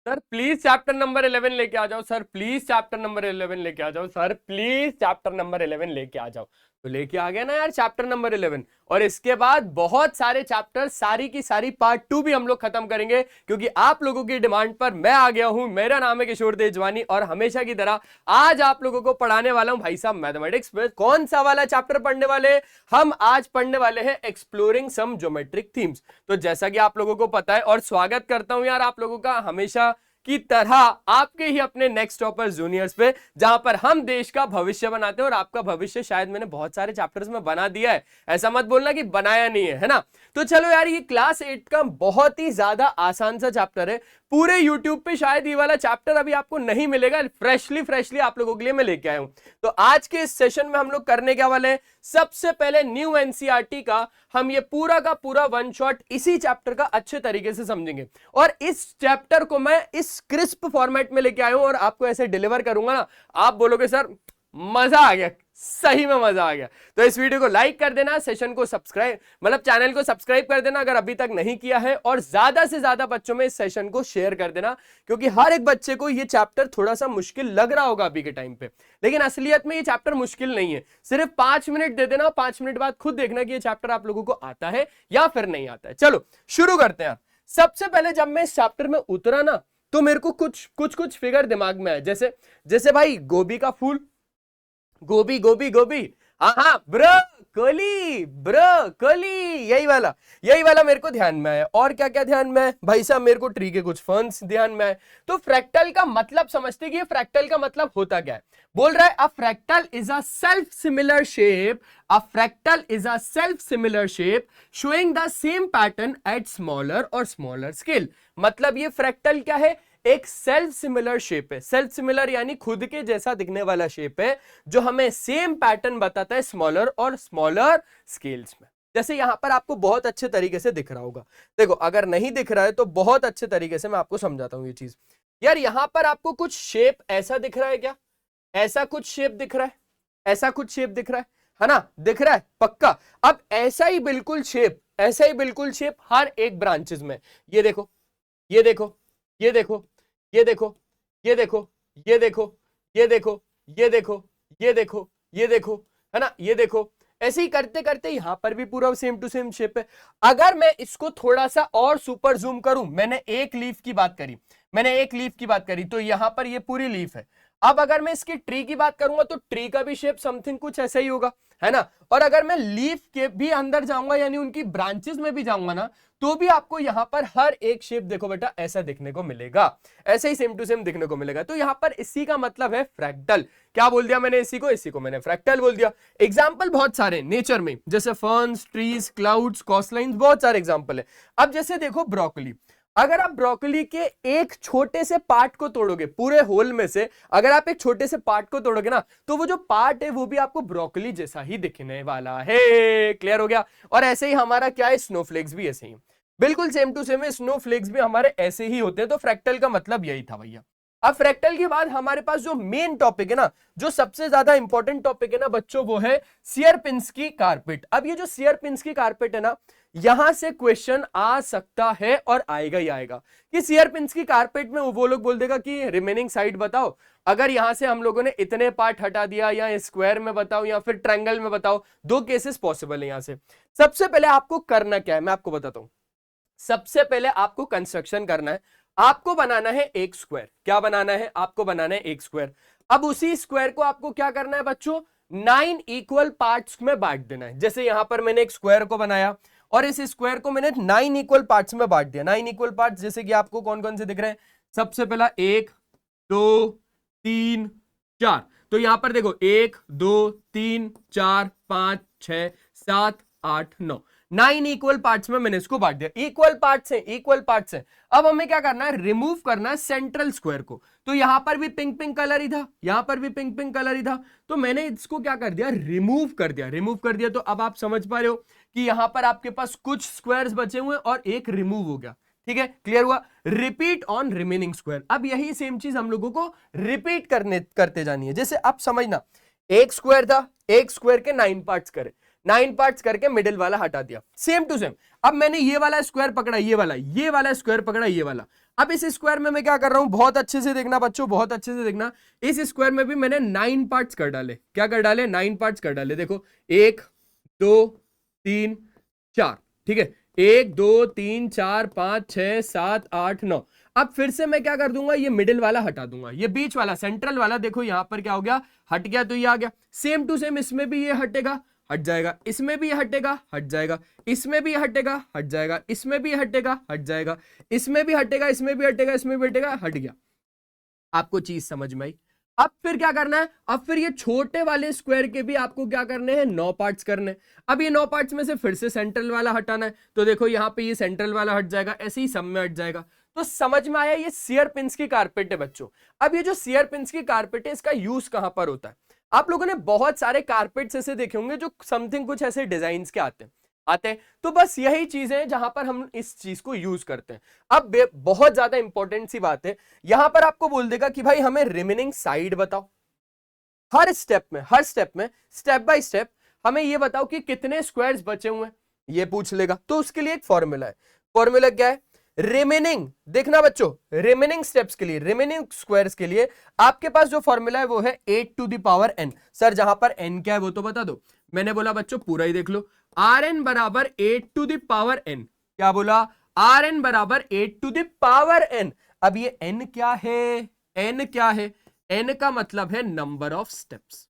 Sir please chapter number 11 लेके आ जाओ, sir please chapter number 11 लेके आ जाओ, सर प्लीज चैप्टर नंबर 11 लेके आ जाओ। तो लेके आ गया ना यार चैप्टर नंबर 11। और इसके बाद बहुत सारे चैप्टर, सारी की सारी पार्ट 2 भी हम लोग खत्म करेंगे, क्योंकि आप लोगों की डिमांड पर मैं आ गया हूं। मेरा नाम है किशोर तेजवानी और हमेशा की तरह आज आप लोगों को पढ़ाने वाला हूं भाई साहब मैथमेटिक्स में। कौन सा वाला चैप्टर पढ़ने वाले हम आज? पढ़ने वाले हैं एक्सप्लोरिंग सम ज्योमेट्रिक थीम्स। तो जैसा कि आप लोगों को पता है, और स्वागत करता हूं यार आप लोगों का हमेशा की तरह आपके ही अपने नेक्स्ट टॉपर जूनियर्स पे, जहां पर हम देश का भविष्य बनाते हैं। और आपका भविष्य शायद मैंने बहुत सारे चैप्टर्स में बना दिया है, ऐसा मत बोलना कि बनाया नहीं है, है ना। तो चलो यार, ये क्लास 8 का बहुत ही ज्यादा आसान सा चैप्टर है। पूरे यूट्यूब पे शायद ये वाला चैप्टर अभी आपको नहीं मिलेगा। फ्रेशली आप लोगों के लिए मैं लेके आया हूं। तो आज के इस सेशन में हम लोग करने क्या वाले हैं, सबसे पहले न्यू एनसीईआरटी का हम ये पूरा का पूरा वन शॉट इसी चैप्टर का अच्छे तरीके से समझेंगे। और इस चैप्टर को मैं इस क्रिस्प फॉर्मेट में लेके आया हूं और आपको ऐसे डिलीवर करूंगा ना, आप बोलोगे सर मजा आ गया, सही में मजा आ गया। तो इस वीडियो को लाइक कर देना, सेशन को सब्सक्राइब, मतलब चैनल को सब्सक्राइब कर देना अगर अभी तक नहीं किया है, और ज्यादा से ज्यादा बच्चों में इस सेशन को शेयर कर देना, क्योंकि हर एक बच्चे को ये चैप्टर थोड़ा सा मुश्किल लग रहा होगा अभी के टाइम पे, लेकिन असलियत में ये चैप्टर मुश्किल नहीं है। सिर्फ 5 मिनट दे देना, 5 मिनट बाद खुद देखना कि ये चैप्टर आप लोगों को आता है या फिर नहीं आता है। चलो शुरू करते हैं। सबसे पहले जब मैं इस चैप्टर में उतरा ना, तो मेरे को कुछ फिगर दिमाग में आया, जैसे जैसे भाई गोभी का फूल, गोभी गोभी गोभी, हाँ ब्रोकोली, यही वाला मेरे को ध्यान में आया। और क्या क्या ध्यान में है भाई साहब, मेरे को ट्री के कुछ फर्न्स ध्यान में आए। तो फ्रैक्टल का मतलब समझते कि ये फ्रैक्टल का मतलब होता क्या है। बोल रहा है a fractal is a self similar shape, a fractal is a self similar shape showing the same pattern at smaller और स्मॉलर स्केल। मतलब ये फ्रैक्टल क्या है, एक सेल्फ सिमिलर शेप है। सेल्फ सिमिलर यानी खुद के जैसा दिखने वाला शेप है, जो हमें सेम पैटर्न बताता है स्मॉलर और स्मॉलर स्केल्स में। जैसे यहां पर आपको बहुत अच्छे तरीके से दिख रहा होगा, देखो अगर नहीं दिख रहा है तो बहुत अच्छे तरीके से मैं आपको समझाता हूं ये चीज। यार यहां पर आपको कुछ शेप ऐसा दिख रहा है क्या, ऐसा कुछ शेप दिख रहा है, ऐसा कुछ शेप दिख रहा है ना, दिख रहा है पक्का। अब ऐसा ही बिल्कुल शेप, ऐसा ही बिल्कुल शेप हर एक ब्रांचेस में, ये देखो, ये देखो, ये देखो, ये देखो, ये देखो, ये देखो, ये देखो, ये देखो, ये देखो, ये देखो, है ना, ये देखो। ऐसे ही करते करते यहां पर भी पूरा सेम टू सेम शेप है। अगर मैं इसको थोड़ा सा और सुपर जूम करूं, मैंने एक लीफ की बात करी, मैंने एक लीफ की बात करी, तो यहां पर ये पूरी लीफ है। अब अगर मैं इसकी ट्री की बात करूंगा तो ट्री का भी शेप समथिंग कुछ ऐसा ही होगा, है ना। और अगर मैं लीफ के भी अंदर जाऊंगा, यानी उनकी ब्रांचेस में भी जाऊंगा ना, तो भी आपको यहां पर हर एक शेप देखो बेटा ऐसा दिखने को मिलेगा, ऐसे ही सेम टू सेम दिखने को मिलेगा। तो यहां पर इसी का मतलब है फ्रैक्टल। क्या बोल दिया मैंने, इसी को मैंने फ्रैक्टल बोल दिया। एग्जाम्पल बहुत सारे नेचर में, जैसे फर्न्स, ट्रीज, क्लाउड्स, कोस्टलाइंस, बहुत सारे एग्जाम्पल है। अब जैसे देखो ब्रोकली, अगर आप ब्रोकली के एक छोटे से पार्ट को तोड़ोगे, पूरे होल में से अगर आप एक छोटे से पार्ट को तोड़ोगे ना, तो वो जो पार्ट है वो भी आपको ब्रोकली जैसा ही दिखने वाला है। क्लियर हो गया। और ऐसे ही हमारा क्या है, स्नोफ्लेक्स भी ऐसे ही बिल्कुल सेम टू सेम है, स्नोफ्लेक्स भी हमारे ऐसे ही होते हैं। तो फ्रैक्टल का मतलब यही था भैया। अब फ्रैक्टल के बाद हमारे पास जो मेन टॉपिक है ना, जो सबसे ज्यादा इंपॉर्टेंट टॉपिक है ना बच्चों, वो है सियरपिंस्की कारपेट। अब ये जो सियरपिंस्की कारपेट है ना, यहां से क्वेश्चन आ सकता है और आएगा ही आएगा कि सियरपिंस्की कारपेट में वो लोग बोल देगा कि रिमेनिंग साइड बताओ। अगर यहां से हम लोगों ने इतने पार्ट हटा दिया, या स्क्वायर में बताओ या फिर ट्रायंगल में बताओ, दो केसेस पॉसिबल है यहां से। सबसे पहले आपको करना क्या है मैं आपको बताता हूं। सबसे पहले आपको कंस्ट्रक्शन करना है, आपको बनाना है एक स्क्वायर। क्या बनाना है, आपको बनाना है एक स्क्वायर। अब उसी स्क्वायर को आपको क्या करना है बच्चों, 9 इक्वल पार्ट्स में बांट देना है। जैसे यहां पर मैंने एक स्क्वायर को बनाया और इस स्क्वायर को मैंने 9 इक्वल पार्ट्स में बांट दिया। 9 इक्वल पार्ट्स जैसे कि आपको कौन कौन से दिख रहे हैं, सबसे पहला 1 2 3 4। तो यहां पर देखो 1 2 3 4 5 6 7 8 9, 9 इक्वल पार्ट्स में मैंने इसको बांट दिया। इक्वल पार्ट्स हैं, इक्वल पार्ट्स हैं। अब हमें क्या करना है, रिमूव करना है सेंट्रल स्क्वायर को। तो यहां पर भी पिंक पिंक कलर ही था, यहां पर भी पिंक पिंक कलर ही था, तो मैंने इसको क्या कर दिया, रिमूव कर दिया। रिमूव कर दिया तो अब आप समझ पा रहे हो कि यहां पर आपके पास कुछ स्क्वायर्स बचे हुए और एक रिमूव हो गया। ठीक है, क्लियर हुआ। Repeat on remaining square. अब यही सेम चीज हम लोगों को रिपीट करते जानी है। जैसे आप समझना, एक स्क्वायर था, एक स्क्वायर के 9 पार्ट्स करे, 9 पार्ट्स करके मिडिल वाला हटा दिया, सेम टू सेम। अब मैंने ये वाला स्क्वायर पकड़ा, ये वाला स्क्वायर पकड़ा, ये वाला। अब इस स्क्वायर में मैं क्या कर रहा हूं, बहुत अच्छे से देखना बच्चों, बहुत अच्छे से देखना। इस स्क्वायर में भी मैंने 9 पार्ट्स कर डाले। क्या कर डाले? 9 पार्ट्स कर डाले। देखो 1 2 3 4, ठीक है, 1 2 3 4 5 6 7 8 9। अब फिर से मैं क्या कर दूंगा, ये मिडिल वाला हटा दूंगा, ये बीच वाला सेंट्रल वाला देखो यहां पर क्या हो गया, हट गया, तो ये आ गया। सेम टू सेम इसमें भी ये हटेगा, हट जाएगा, इसमें भी हटेगा, हट जाएगा, इसमें भी हटेगा, हट जाएगा, इसमें भी हटेगा, हट जाएगा, इसमें भी हटेगा, इसमें भी हटेगा, इसमें भी हटेगा, हट गया। आपको चीज समझ में आई? अब फिर क्या करना है, अब फिर ये छोटे वाले स्क्वायर के भी आपको क्या करने हैं, 9 पार्ट्स करने हैं। अब ये 9 पार्ट्स में से फिर से सेंट्रल वाला हटाना है, तो देखो यहां पे ये सेंट्रल वाला हट जाएगा, ऐसे ही सब में हट जाएगा। तो समझ में आया, ये सियर पिंस की कारपेट है बच्चों। अब ये जो सियर पिंस की कारपेट है, इसका यूज कहां पर होता है? आप लोगों ने बहुत सारे कारपेट्स ऐसे देखे होंगे जो समथिंग कुछ ऐसे डिजाइन के आते हैं। तो बस यही चीजें हैं जहां पर हम इस चीज को यूज करते हैं। अब बहुत ज्यादा इंपॉर्टेंट सी बात है, यहां पर आपको बोल देगा कि भाई हमें रिमेनिंग साइड बताओ। हर स्टेप में स्टेप बाय स्टेप हमें ये बताओ कि कितने स्क्वायर्स बचे हुए हैं, ये पूछ लेगा। तो उसके लिए एक फॉर्मूला है। फॉर्मूला क्या है? रिमेनिंग, देखना बच्चों, रिमेनिंग स्टेप्स के लिए, रिमेनिंग स्क्वायर्स के लिए आपके पास जो फॉर्मूला है वो है 8 to the power n। Sir जहां पर n क्या है वो तो बता दो। मैंने बोला बच्चों पूरा ही देख लो, Rn बराबर 8 टू द पावर n। क्या बोला? Rn बराबर 8 टू द पावर n। अब ये n क्या है? n क्या है? n का मतलब है नंबर ऑफ स्टेप्स।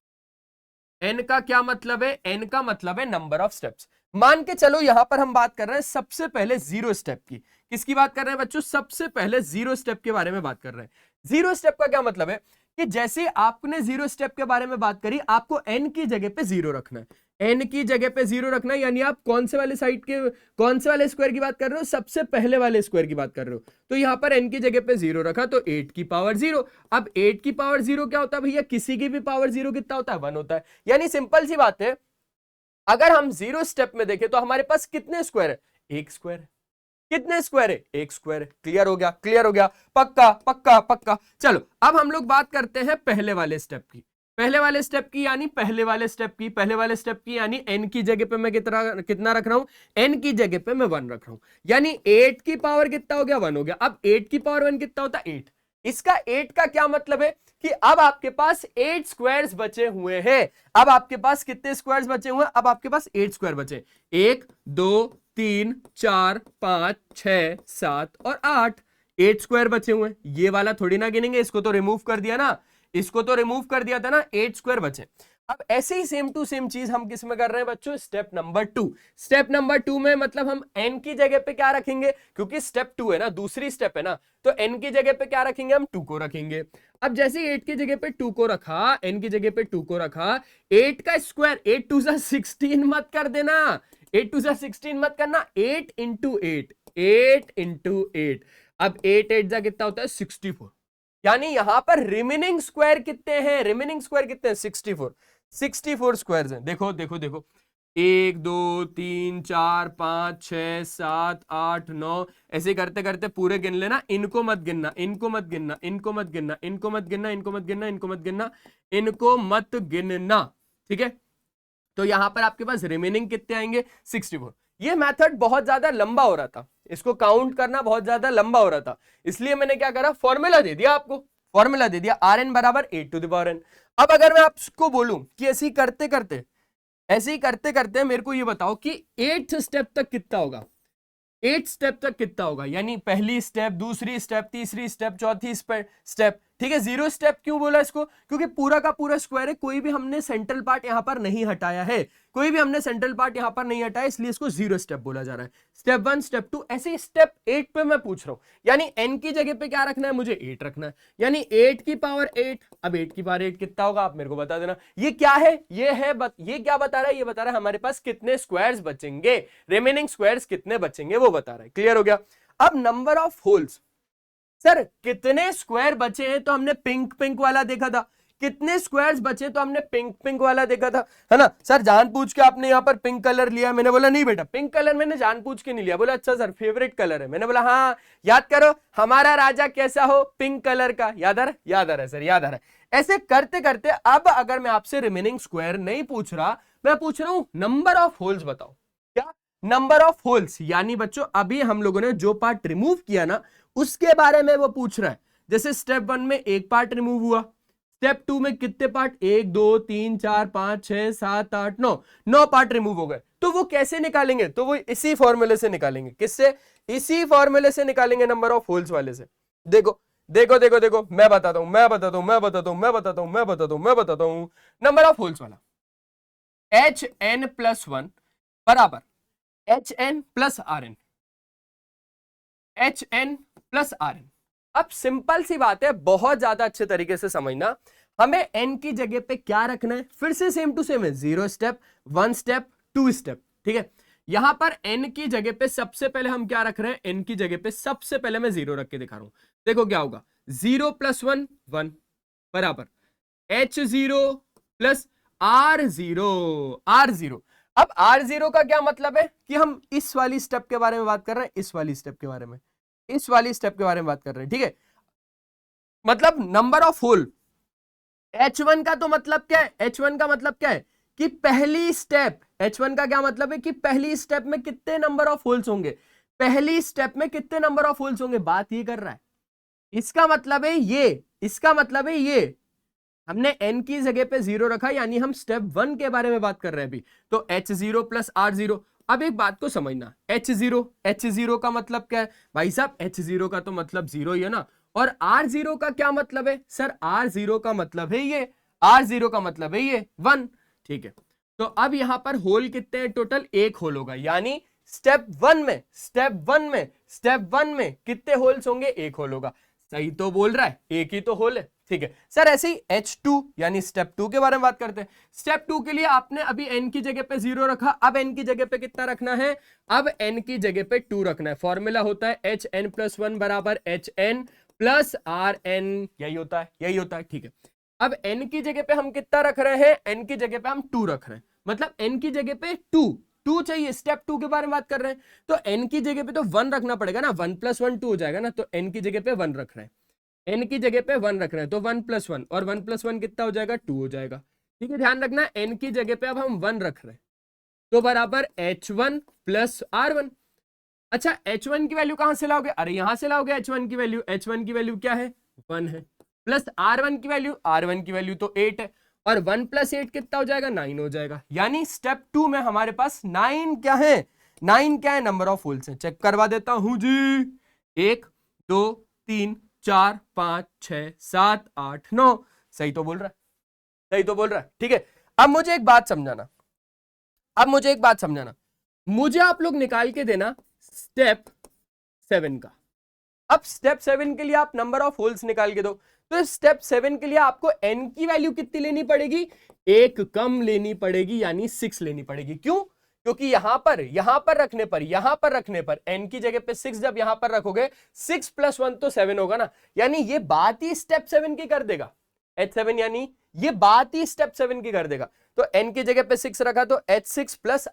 n का क्या मतलब है? n का मतलब है नंबर ऑफ स्टेप्स। मान के चलो यहां पर हम बात कर रहे हैं सबसे पहले 0 स्टेप की। किसकी बात कर रहे हैं बच्चों? सबसे पहले 0 स्टेप के बारे में बात कर रहे हैं। 0 स्टेप का क्या मतलब है कि जैसे आपने 0 स्टेप के बारे में बात करी, आपको n की जगह पे 0 रखना है। n की जगह पे 0 रखना है, यानी आप कौन से वाले साइड के, कौन से वाले स्क्वायर की बात कर रहे हो? सबसे पहले वाले स्क्वायर की बात कर रहे हो। तो यहां पर n की जगह पे 0 रखा, तो 8 की पावर 0। अब 8 की पावर 0 क्या होता है भैया? किसी की भी पावर 0 कितना होता है? 1 होता है। यानी सिंपल सी बात है, अगर हम 0 स्टेप में देखें तो हमारे पास कितने स्क्वायर है? एक स्क्वायर है। कितने स्क्वायर है? एक स्क्वायर है। क्लियर हो गया? क्लियर हो गया? पक्का पक्का पक्का। चलो अब हम लोग बात करते हैं पहले वाले स्टेप की। पहले वाले स्टेप की यानी पहले वाले स्टेप की, पहले वाले स्टेप की यानी n की जगह पे मैं कितना रख रहा हूं? n की जगह पे मैं 1 रख रहा हूं, यानी 8 की पावर कितना हो गया? 1 हो गया। अब 8 की पावर 1 कितना होता है? 8। इसका 8 का क्या मतलब है कि अब आपके पास 8 स्क्वायर्स बचे हुए हैं। अब आपके पास कितने स्क्वायर्स बचे हुए हैं? अब आपके पास 8 स्क्वायर बचे। 1 2 3 4 5 6 7 और 8, 8 स्क्वायर बचे हुए हैं। ये वाला थोड़ी ना गिनेंगे, इसको तो रिमूव कर दिया ना, इसको तो रिमूव कर दिया था ना, 8 स्क्वायर बचे। अब ऐसे ही सेम टू सेम चीज हम किस में कर रहे हैं बच्चों? Step number 2। स्टेप नंबर 2 में मतलब हम n की जगह पे क्या रखेंगे? क्योंकि स्टेप 2 है ना, दूसरी स्टेप है ना, तो n की जगह पे क्या रखेंगे? हम 2 को रखेंगे। अब जैसे 8 की जगह पे 2 को रखा, n की जगह पे 2 को रखा, 8 का स्क्वायर 8 टू 16 मत कर देना, 8 टू 16 मत करना, 8 इंटू 8, 8 इंटू 8। अब 8 8 जा कितना होता है? 64। यानी यहां पर रिमेनिंग स्क्वायर कितने हैं? रिमेनिंग स्क्वायर कितने हैं? 64। 64 स्क्वायर्स हैं। देखो देखो देखो, 1 2 3 4 5 6 7 8 9, ऐसे करते करते पूरे गिन लेना। इनको मत गिनना, इनको मत गिनना, इनको मत गिनना, इनको मत गिनना, इनको मत गिनना, इनको मत गिनना, इनको मत गिनना, ठीक है। तो यहां पर आपके पास रिमेनिंग कितने आएंगे? 64। ये मेथड बहुत ज्यादा लंबा हो रहा था, इसको काउंट करना बहुत ज्यादा लंबा हो रहा था, इसलिए मैंने क्या करा? फॉर्मूला दे दिया आपको, फॉर्मूला दे दिया, Rn बराबर 8 टू द पावर n। अब अगर मैं आपको बोलूं कि ऐसे ही करते करते मेरे को ये बताओ कि 8th स्टेप तक कितना होगा? 8 स्टेप तक कितना होगा? यानी पहली स्टेप, दूसरी स्टेप, तीसरी स्टेप, चौथी स्टेप, ठीक है। 0 स्टेप क्यों बोला इसको? क्योंकि पूरा का पूरा स्क्वायर है, कोई भी हमने सेंट्रल पार्ट यहां पर नहीं हटाया है, कोई भी हमने सेंट्रल पार्ट यहां पर नहीं हटाया, इसलिए इसको 0 स्टेप बोला जा रहा है। स्टेप 1, स्टेप 2, ऐसे स्टेप 8 पे मैं पूछ रहा हूं, यानी n की जगह पे क्या रखना है? मुझे 8 रखना है, यानी 8 की पावर 8। अब 8 की पावर 8 कितना होगा? आप मेरे को बता देना। ये क्या है? ये क्या बता रहा है? ये बता रहा है हमारे पास कितने स्क्वायर्स बचेंगे, रिमेनिंग स्क्वायर्स कितने बचेंगे वो बता रहा है। क्लियर हो गया? अब नंबर ऑफ होल्स, सर कितने स्क्वायर बचे हैं? तो हमने पिंक पिंक वाला देखा था। कितने स्क्वायर्स बचे? तो हमने पिंक पिंक वाला देखा था, है ना। सर जानबूझ के आपने यहां पर पिंक कलर लिया, मैंने बोला नहीं बेटा पिंक कलर मैंने जानबूझ के नहीं लिया। बोला अच्छा सर फेवरेट कलर है, मैंने बोला हाँ याद करो हमारा राजा कैसा हो? पिंक कलर का। याद आ रहा है? याद आ रहा है सर, याद आ रहा है। ऐसे करते करते अब अगर मैं आपसे रिमेनिंग स्क्वायर नहीं पूछ रहा, मैं पूछ रहा हूं नंबर ऑफ होल्स बताओ। क्या? नंबर ऑफ होल्स, यानी बच्चों अभी हम लोगों ने जो पार्ट रिमूव किया ना उसके बारे में वो पूछ रहा है। जैसे स्टेप 1 में एक पार्ट रिमूव हुआ, स्टेप 2 में कितने पार्ट, 1 2 3 4 5 6 7 8 9, 9 पार्ट रिमूव हो गए। तो वो कैसे निकालेंगे, तो वो इसी फॉर्मूले से निकालेंगे। किससे, इसी फॉर्मूले से निकालेंगे, नंबर ऑफ होल्स वाले से। देखो देखो देखो देखो, मैं बताता हूं नंबर ऑफ होल्स वाला। HN + 1 बराबर HN + RN, HN + RN। अब सिंपल सी बात है, बहुत ज्यादा अच्छे तरीके से समझना। हमें n की जगह पे क्या रखना है, फिर से सेम टू सेम है, 0 स्टेप, 1 स्टेप, 2 स्टेप, ठीक है। यहां पर n की जगह पे सबसे पहले हम क्या रख रहे हैं, n की जगह पे सबसे पहले मैं 0 रख के दिखा रहा हूं। देखो क्या होगा, 0 + 1 1 बराबर H0 + R0, R0। अब R0 का क्या मतलब है कि हम इस वाली स्टेप के बारे में बात कर रहे हैं, इस वाली स्टेप के बारे में, इस वाली स्टेप के बारे में बात कर रहे हैं, ठीक है। मतलब नंबर ऑफ होल, H1 का तो मतलब क्या है, H1 का मतलब क्या है कि पहली स्टेप, H1 का क्या मतलब है कि पहली स्टेप में कितने नंबर ऑफ होल्स होंगे, पहली स्टेप में कितने नंबर ऑफ होल्स होंगे, बात ये कर रहा है। इसका मतलब है ये, इसका मतलब है ये, हमने n की जगह पे 0 रखा, यानी हम स्टेप 1 के बारे में बात कर रहे हैं अभी। तो H0 + R0। अब एक बात को समझना, H0 का मतलब क्या है भाई साहब, H0 का तो मतलब 0 ही है ना। और R0 का क्या मतलब है सर, R0 का मतलब है ये, R0 का मतलब है ये 1, ठीक है। तो अब यहां पर होल कितने हैं, टोटल 1 होल होगा, यानी स्टेप 1 में कितने होल्स होंगे, 1 होल होगा। सही तो बोल रहा है, एक ही तो होल है, ठीक है सर। ऐसे ही H2 यानी स्टेप 2 के बारे में बात करते हैं। स्टेप 2 के लिए आपने अभी n की जगह पे 0 रखा, अब n की जगह पे कितना रखना है, अब n की जगह पे 2 रखना है। फॉर्मूला होता है HN + 1 बराबर HN + RN, यही होता है, यही होता है, ठीक है। अब n की जगह पे हम कितना रख रहे हैं, n की जगह पे हम 2 रख रहे हैं, मतलब n की जगह पे 2 चाहिए, स्टेप 2 के बारे में बात कर रहे हैं। तो n की जगह पे तो 1 रखना पड़ेगा ना, 1 + 1 2 हो जाएगा ना, तो n की जगह पे 1 रख रहे हैं, n की जगह पे 1 रख रहे हैं, तो 1 + 1 और 1 + 1 कितना हो जाएगा, 2 हो जाएगा, ठीक है। ध्यान रखना n की जगह पे अब हम 1 रख रहे हैं, तो बराबर H1 + R1। अच्छा H1 की वैल्यू कहां से लाओगे, अरे यहां से लाओगे H1 की वैल्यू, H1 की वैल्यू क्या है, 1 है, प्लस R1 की वैल्यू, R1 की वैल्यू तो 8 है, और 1 + 8 कितना हो जाएगा, 9 हो जाएगा। यानी स्टेप 2 में हमारे पास 9 क्या है, 9 क्या है, नंबर ऑफ होल्स है। चेक करवा देता हूं जी, 1 2 3 4 5 6 7 8 9, सही तो बोल रहा है, सही तो बोल रहा है, ठीक है। अब मुझे एक बात समझाना, मुझे आप लोग निकाल के देना स्टेप 7 का। अब स्टेप 7 के लिए आप नंबर ऑफ होल्स निकाल के दो, तो स्टेप 7 के लिए आपको n की वैल्यू कितनी लेनी पड़ेगी, एक कम लेनी पड़ेगी, यानी 6 लेनी पड़ेगी। क्यों, क्योंकि यहां पर रखने पर n की जगह पे 6 जब यहां पर रखोगे, 6 + 1 तो 7 होगा ना, यानी ये बात ही स्टेप 7 की कर देगा, H7 यानी ये बात ही स्टेप 7 की कर देगा। तो n की जगह पे 6 रखा, तो H6 +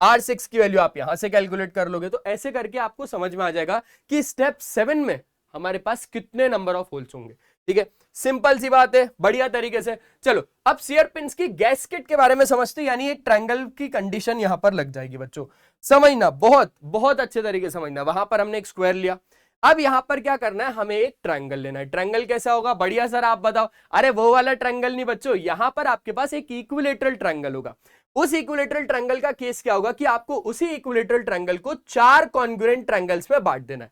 R6 की वैल्यू आप यहां से कैलकुलेट कर लोगे। तो ऐसे करके आपको समझ में आ जाएगा कि स्टेप 7 में हमारे पास कितने नंबर ऑफ होल्स होंगे, ठीक है। सिंपल सी बात है, बढ़िया तरीके से। चलो अब शियर पिंस की गैस्केट के बारे में समझते, यानी एक ट्रायंगल की कंडीशन यहां पर लग जाएगी बच्चों, समझना, बहुत बहुत अच्छे तरीके से समझना। वहां पर हमने एक स्क्वायर लिया, अब यहां पर क्या करना है, हमें एक ट्रायंगल लेना है। ट्रायंगल कैसा होगा, बढ़िया सर आप बताओ, अरे वो वाला ट्रायंगल नहीं बच्चों, यहां पर आपके पास एक इक्विलेटरल ट्रायंगल होगा। उस इक्विलेटरल ट्रायंगल का केस क्या होगा कि आपको उसी इक्विलेटरल ट्रायंगल को 4 कॉन्ग्रुएंट ट्रायंगल्स में बांट देना है।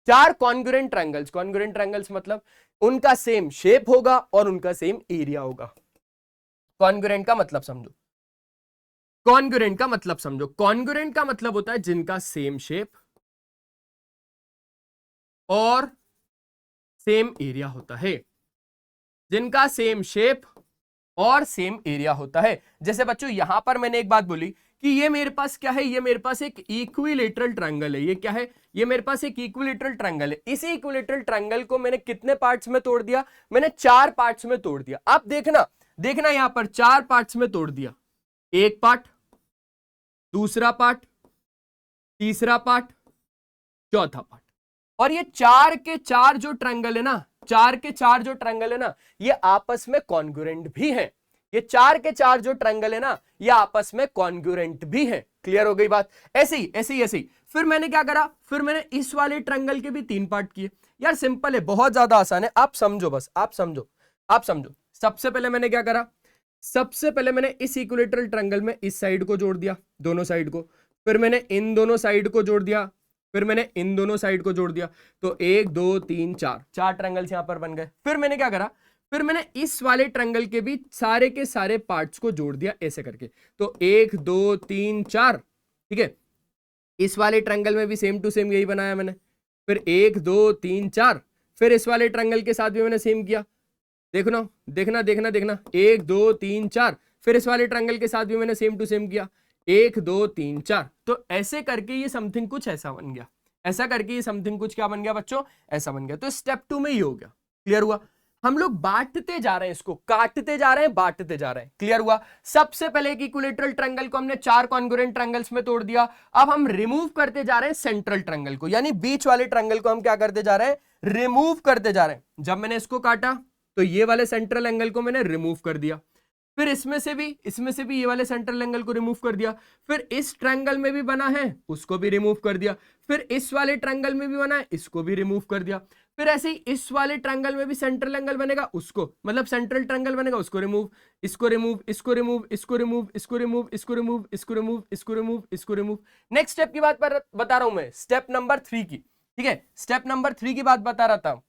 4 कॉन्ग्रुएंट ट्रायंगल्स मतलब उनका सेम शेप होगा और उनका सेम एरिया होगा। कॉन्ग्रुएंट का मतलब समझो, कॉन्ग्रुएंट का मतलब होता है जिनका सेम शेप और सेम एरिया होता है, जिनका सेम शेप और सेम एरिया होता है। जैसे बच्चों यहां पर मैंने एक बात बोली कि ये मेरे पास क्या है, ये मेरे पास एक इक्विलेटरल ट्रायंगल है। ये क्या है, ये मेरे पास एक इक्विलेटरल ट्रायंगल है। इसी इक्विलेटरल ट्रायंगल को मैंने कितने पार्ट्स में तोड़ दिया, मैंने 4 पार्ट्स में तोड़ दिया। आप देखना यहां पर 4 पार्ट्स में तोड़ दिया, एक पार्ट, दूसरा पार्ट, तीसरा पार्ट, चौथा पार्ट। और ये 4 के 4 जो ट्रायंगल है ना, 4 के 4 जो ट्रायंगल है ना, ये आपस में कॉन्ग्रुएंट भी हैं। ये 4 के 4 जो ट्रायंगल है ना, ये आपस में कॉन्ग्रुएंट भी हैं। क्लियर हो गई बात? ऐसे ही ऐसे ही ऐसे ही। फिर मैंने क्या करा, फिर मैंने इस वाले ट्रायंगल के भी 3 पार्ट किए। यार सिंपल है, बहुत ज्यादा आसान है, आप समझो बस, आप समझो, आप समझो। सबसे पहले मैंने क्या करा, सबसे पहले मैंने इस इक्विलेटरल ट्रायंगल में इस साइड को जोड़ दिया, दोनों साइड को, फिर मैंने इन दोनों साइड को जोड़ दिया, फिर मैंने इन दोनों साइड को जोड़ दिया, तो 1 2 3 4 ट्रायंगल्स यहां पर बन गए। फिर मैंने क्या करा, फिर मैंने इस वाले ट्रायंगल के भी सारे के सारे पार्ट्स को जोड़ दिया ऐसे करके, तो 1 2 3 4, ठीक है। इस वाले ट्रायंगल में भी सेम टू सेम यही बनाया मैंने, फिर 1 2 3 4, फिर इस वाले ट्रायंगल के साथ भी मैंने सेम किया, देखना देखना देखना देखना, 1 2 3 4, फिर इस वाले ट्रायंगल के साथ भी मैंने सेम टू सेम किया, 1 2 3 4। तो ऐसे करके ये समथिंग कुछ ऐसा बन गया, ऐसा करके ये समथिंग कुछ क्या बन गया बच्चों, ऐसा बन गया। तो स्टेप 2 में ही हो गया, क्लियर हुआ। हम लोग बांटते जा रहे हैं, इसको काटते जा रहे हैं, बांटते जा रहे हैं, क्लियर हुआ। सबसे पहले एक इक्विलेटरल ट्रायंगल को हमने 4 कॉन्ग्रुएंट ट्रायंगल्स में तोड़ दिया। अब हम रिमूव करते जा रहे हैं सेंट्रल ट्रायंगल को, यानी बीच वाले ट्रायंगल को हम क्या करते जा रहे हैं, रिमूव करते जा रहे हैं। जब मैंने इसको काटा तो ये वाले सेंट्रल एंगल को मैंने रिमूव कर दिया, फिर इसमें से भी ये वाले सेंट्रल एंगल को रिमूव कर दिया, फिर इस ट्रायंगल में भी बना है उसको भी रिमूव कर दिया, फिर इस वाले ट्रायंगल में भी बना है इसको भी रिमूव कर दिया, फिर ऐसे ही इस वाले ट्रायंगल में भी सेंट्रल एंगल बनेगा उसको, मतलब सेंट्रल ट्रायंगल बनेगा उसको रिमूव, इसको रिमूव, इसको रिमूव, इसको रिमूव, इसको रिमूव, इसको रिमूव, इसको रिमूव, इसको रिमूव, इसको रिमूव। नेक्स्ट स्टेप की बात बता रहा हूं मैं, स्टेप नंबर 3 की, ठीक है, स्टेप नंबर 3 की बात बता रहा था।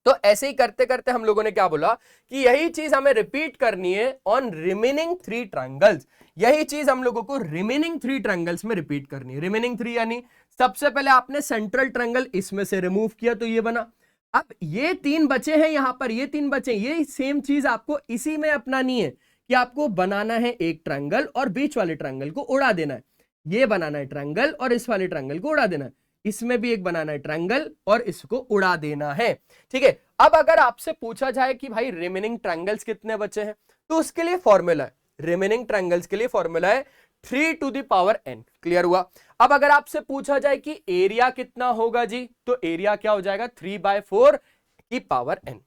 तो ऐसे ही करते करते हम लोगों ने क्या बोला कि यही चीज हमें रिपीट करनी है ऑन रिमेनिंग 3 ट्रायंगल्स, यही चीज हम लोगों को रिमेनिंग 3 ट्रायंगल्स में रिपीट करनी है। रिमेनिंग 3 यानी सबसे पहले आपने सेंट्रल ट्रायंगल इसमें से रिमूव किया तो ये बना, अब ये 3 बचे हैं यहां पर, ये 3 बचे, ये सेम चीज आपको इसी में अपनानी है कि आपको बनाना है एक ट्रायंगल और बीच वाले ट्रायंगल को उड़ा देना है, ये बनाना है ट्रायंगल और इस वाले ट्रायंगल को उड़ा देना है, इसमें भी एक बनाना है ट्रायंगल और इसको उड़ा देना है, ठीक है। अब अगर आपसे पूछा जाए कि भाई रिमेनिंग ट्रायंगल्स कितने बचे हैं, तो उसके लिए फॉर्मूला है, रिमेनिंग ट्रायंगल्स के लिए फॉर्मूला है 3 to the power n, clear हुआ। अब अगर आपसे पूछा जाए कि एरिया कितना होगा जी, तो एरिया क्या हो जाएगा 3/4 की पावर n।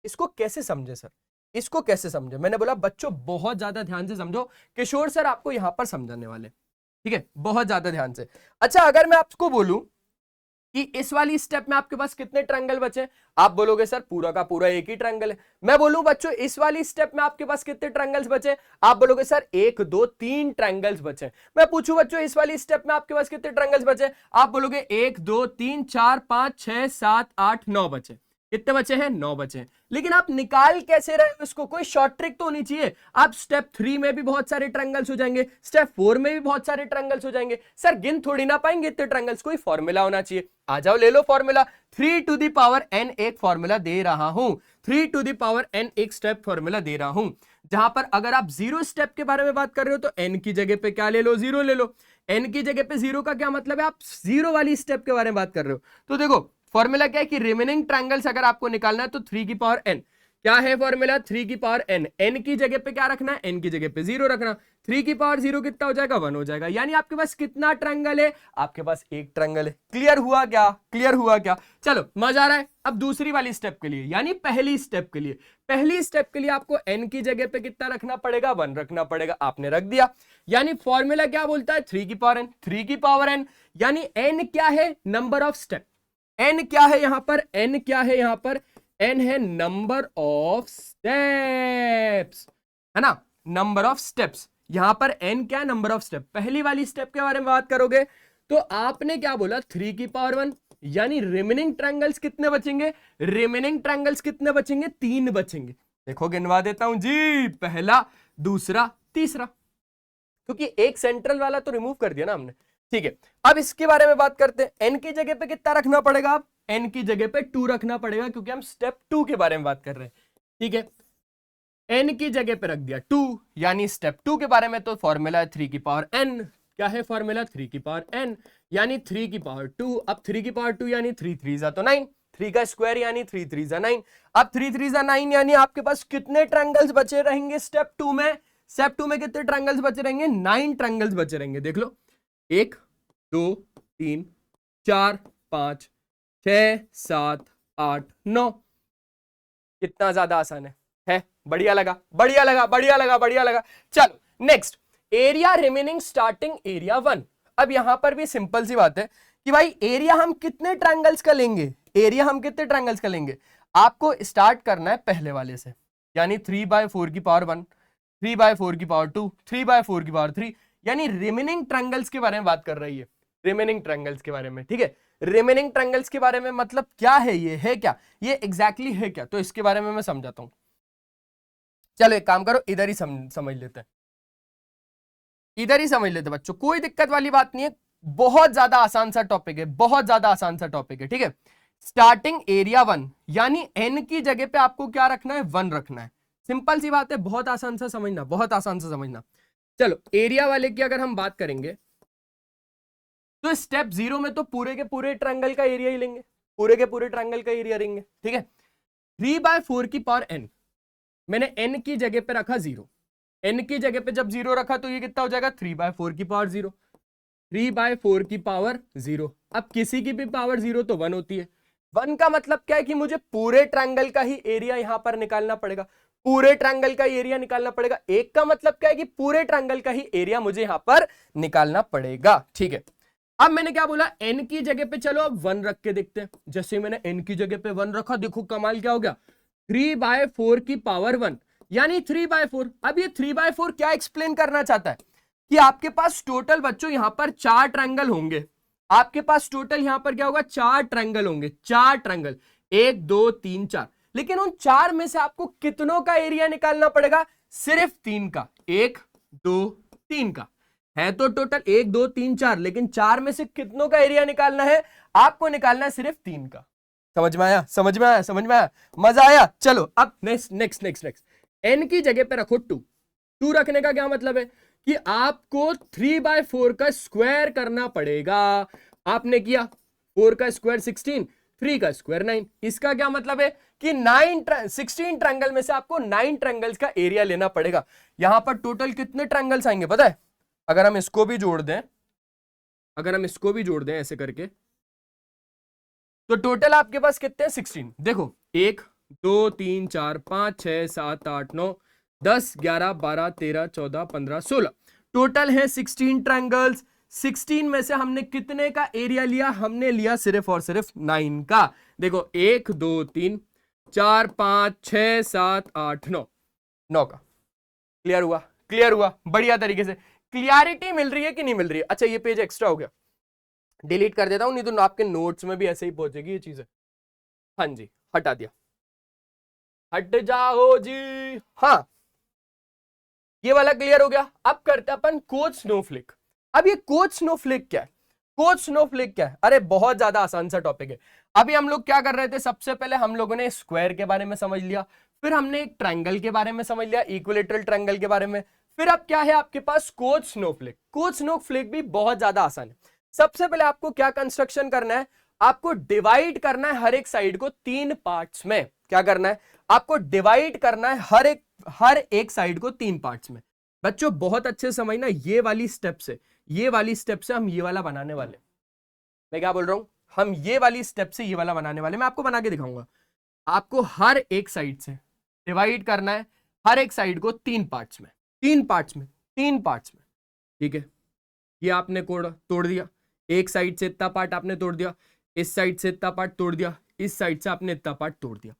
इसको कैसे समझे सर, इसको कैसे समझे? मैंने बोला बच्चों बहुत ज्यादा ध्यान से समझो, किशोर सर आपको यहां पर समझाने वाले, ठीक है, बहुत ज्यादा ध्यान से। अच्छा अगर मैं आपको बोलूं कि इस वाली स्टेप में आपके पास कितने ट्रायंगल बचे, आप बोलोगे सर पूरा का पूरा एक ही ट्रायंगल है। मैं बोलूं बच्चों इस वाली स्टेप में आपके पास कितने ट्रायंगल्स बचे, आप बोलोगे सर 1 2 3 ट्रायंगल्स बचे। मैं पूछूं बच्चों इस वाली स्टेप में आपके पास कितने ट्रायंगल्स बचे, आप बोलोगे 1 2 3 4 5 6 7 8 9 बचे। कितने बचे हैं, 9 बचे हैं। लेकिन आप निकाल कैसे रहे हो इसको, कोई शॉर्ट ट्रिक तो होनी चाहिए। आप स्टेप 3 में भी बहुत सारे ट्रायंगल्स हो जाएंगे, स्टेप 4 में भी बहुत सारे ट्रायंगल्स हो जाएंगे, सर गिन थोड़ी ना पाएंगे इतने ट्रायंगल्स, कोई फॉर्मूला होना चाहिए। आ जाओ ले लो formula, 3 to the power n एक फॉर्मूला दे रहा हूं, 3 टू द पावर n एक स्टेप फॉर्मूला दे रहा हूं, जहां पर अगर आप 0 स्टेप के बारे में बात कर रहे हो तो n की जगह पे क्या ले लो, 0 ले लो। n की जगह पे 0 का क्या मतलब है, आप 0 वाली स्टेप के बारे में बात कर रहे हो। तो देखो फॉर्मूला क्या है कि रिमेनिंग ट्रायंगल्स अगर आपको निकालना है तो 3 की पावर n, क्या है फॉर्मूला 3 की पावर n, n की जगह पे क्या रखना है, n की जगह पे 0 रखना, 3 की पावर 0 कितना हो जाएगा, 1 हो जाएगा। यानी आपके पास कितना ट्रायंगल है, आपके पास एक ट्रायंगल है। क्लियर हुआ क्या, क्लियर हुआ क्या? चलो मजा आ रहा है। अब दूसरी वाली स्टेप के लिए यानी पहली स्टेप के लिए, पहली स्टेप के लिए आपको n की जगह पे कितना रखना पड़ेगा, 1 रखना पड़ेगा, आपने रख दिया। यानी फॉर्मूला क्या बोलता है 3 की पावर n, 3 की पावर n यानी n क्या है, नंबर ऑफ स्टेप, n क्या है यहां पर, n क्या है यहां पर, n है नंबर ऑफ स्टेप्स, है ना, नंबर ऑफ स्टेप्स। यहां पर n क्या है, नंबर ऑफ स्टेप। पहली वाली स्टेप के बारे में बात करोगे तो आपने क्या बोला 3 की पावर 1, यानी रिमेनिंग ट्रायंगल्स कितने बचेंगे, रिमेनिंग ट्रायंगल्स कितने बचेंगे, 3 बचेंगे। देखो गिनवा देता हूं जी, पहला दूसरा तीसरा, क्योंकि एक सेंट्रल वाला तो रिमूव कर दिया ना हमने, ठीक है। अब इसके बारे में बात करते हैं, n की जगह पे कितना रखना पड़ेगा, आप n की जगह पे 2 रखना पड़ेगा, क्योंकि हम स्टेप 2 के बारे में बात कर रहे हैं, ठीक है। n की जगह पे रख दिया 2, यानी स्टेप 2 के बारे में तो फॉर्मूला है 3 की पावर n, क्या है फॉर्मूला 3 की पावर n, यानी 3 की पावर 2। अब 3 की पावर 2 यानी 3 3 जा तो 9, 3 का स्क्वायर यानी 3 3 जा 9। अब 3 3 जा 9 यानी आपके पास कितने ट्रायंगल्स बचे रहेंगे स्टेप 2 में, स्टेप 2 में कितने ट्रायंगल्स बचे रहेंगे, 9 ट्रायंगल्स बचे रहेंगे। देख लो 1 2 3 4 5 6 7 8 9, कितना ज्यादा आसान है? बढ़िया लगा, बढ़िया लगा, बढ़िया लगा, बढ़िया लगा। चलो next, area remaining starting area 1। अब यहां पर भी सिंपल सी बात है कि भाई एरिया हम कितने ट्रायंगल्स का लेंगे, एरिया हम कितने ट्रायंगल्स का लेंगे, आपको स्टार्ट करना है पहले वाले से, यानी 3/4 की पावर 1, 3/4 की पावर 2, 3/4 की पावर 3, यानी रिमेनिंग ट्रायंगल्स के बारे में बात कर रही है, रिमेनिंग ट्रायंगल्स के बारे में। ठीक है, रिमेनिंग ट्रायंगल्स के बारे में मतलब क्या है, ये है क्या, ये एग्जैक्टली है क्या, तो इसके बारे में मैं समझाता हूं। चलो एक काम करो, इधर ही समझ लेते हैं, इधर ही समझ लेते बच्चों, कोई दिक्कत वाली बात नहीं है, बहुत ज्यादा आसान सा टॉपिक है, बहुत ज्यादा आसान सा टॉपिक है। ठीक है, स्टार्टिंग एरिया 1, यानी n की जगह पे आपको क्या रखना है, 1 रखना है। सिंपल सी बात है, बहुत आसान सा समझना, बहुत आसान सा समझना। चलो एरिया वाले की अगर हम बात करेंगे तो स्टेप 0 में तो पूरे के पूरे ट्रायंगल का एरिया ही लेंगे, पूरे के पूरे ट्रायंगल का एरिया लेंगे। ठीक है, 3/4 की पावर n, मैंने n की जगह पे रखा 0, n की जगह पे जब 0 रखा तो ये कितना हो जाएगा, 3/4 की पावर 0, 3/4 की पावर 0। अब किसी की भी पावर 0 तो 1 होती है, 1 का मतलब क्या है कि मुझे पूरे ट्रायंगल का ही एरिया यहां पर निकालना पड़ेगा, पूरे ट्रायंगल का एरिया निकालना पड़ेगा। एक का मतलब क्या है कि पूरे ट्रायंगल का ही एरिया मुझे यहां पर निकालना पड़ेगा। ठीक है, अब मैंने क्या बोला, n की जगह पे चलो अब 1 रख के देखते हैं। जैसे मैंने n की जगह पे 1 रखा, देखो कमाल क्या हो गया, 3/4 की पावर 1, यानी 3/4। अब ये 3/4 क्या एक्सप्लेन करना चाहता है कि आपके पास टोटल बच्चों यहां पर 4 ट्रायंगल होंगे, आपके पास टोटल यहां पर क्या होगा, 4 ट्रायंगल होंगे, 4 ट्रायंगल, 1 2 3 4, लेकिन उन 4 में से आपको कितनों का एरिया निकालना पड़ेगा, सिर्फ 3 का, 1 2 3 का है, तो टोटल 1 2 3 4, लेकिन 4 में से कितनों का एरिया निकालना है, आपको निकालना है सिर्फ 3 का। समझ में आया, समझ में आया, समझ में आया, मजा आया। चलो अब next next next next, n की जगह पे रखो 2, 2 रखने का क्या मतलब है कि आपको 3/4 का स्क्वायर करना पड़ेगा। आपने किया 4 का स्क्वायर 16, 3 का स्क्वायर 9, इसका क्या मतलब है कि 16 ट्रायंगल में से आपको 9 ट्रायंगल्स का एरिया लेना पड़ेगा। यहां पर टोटल कितने ट्रायंगल्स आएंगे पता है, अगर हम इसको भी जोड़ दें, अगर हम इसको भी जोड़ दें ऐसे करके, तो टोटल आपके पास कितने हैं, 16। देखो 1 2 3 4 5 6 7 8 9 10 11 12 13 14 15 16, टोटल है 16 ट्रायंगल्स। 16 में से हमने कितने का एरिया लिया, हमने लिया सिर्फ और सिर्फ 9 का। देखो 1 2 3 4 5 6 7 8 9, 9 का। क्लियर हुआ, क्लियर हुआ, बढ़िया तरीके से क्लियरिटी मिल रही है कि नहीं मिल रही है। अच्छा ये पेज एक्स्ट्रा हो गया, डिलीट कर देता हूं, नहीं तो आपके नोट्स में भी ऐसे ही पहुंचेगी ये चीजें। हाँ जी, हटा दिया, हट जाओ जी। हाँ ये वाला क्लियर हो गया। अब करते अपन कोच स्नोफ्लिक। अब ये कोच स्नोफ्लिक क्या है, कोच स्नोफ्लिक क्या है, अरे बहुत ज्यादा आसान सा टॉपिक है। अभी हम लोग क्या कर रहे थे, सबसे पहले हम लोगों ने स्क्वायर के बारे में समझ लिया, फिर हमने एक ट्रायंगल के बारे में समझ लिया, इक्विलेटरल ट्रायंगल के बारे में, फिर अब क्या है आपके पास कोच स्नोफ्लिक। कोच स्नोफ्लिक भी बहुत ज्यादा आसान है। सबसे पहले आपको क्या कंस्ट्रक्शन करना है, आपको डिवाइड करना है हर एक साइड को 3 पार्ट्स में। क्या करना है, आपको डिवाइड करना है हर एक साइड को 3 पार्ट्स में। बच्चों बहुत अच्छे समझना, ये वाली स्टेप से, ये वाली स्टेप से हम ये वाला बनाने वाले। मैं क्या बोल रहा हूं, हम ये वाली स्टेप से ये वाला बनाने वाले। मैं आपको बना के दिखाऊंगा। आपको हर एक साइड से डिवाइड करना है हर एक साइड को 3 पार्ट्स में, 3 पार्ट्स में, 3 पार्ट्स में। ठीक है, ये आपने कोड तोड़ दिया, एक साइड से इतना पार्ट आपने तोड़ दिया, इस साइड से इतना पार्ट तोड़ दिया, इस साइड से आपने इतना पार्ट तोड़ दिया।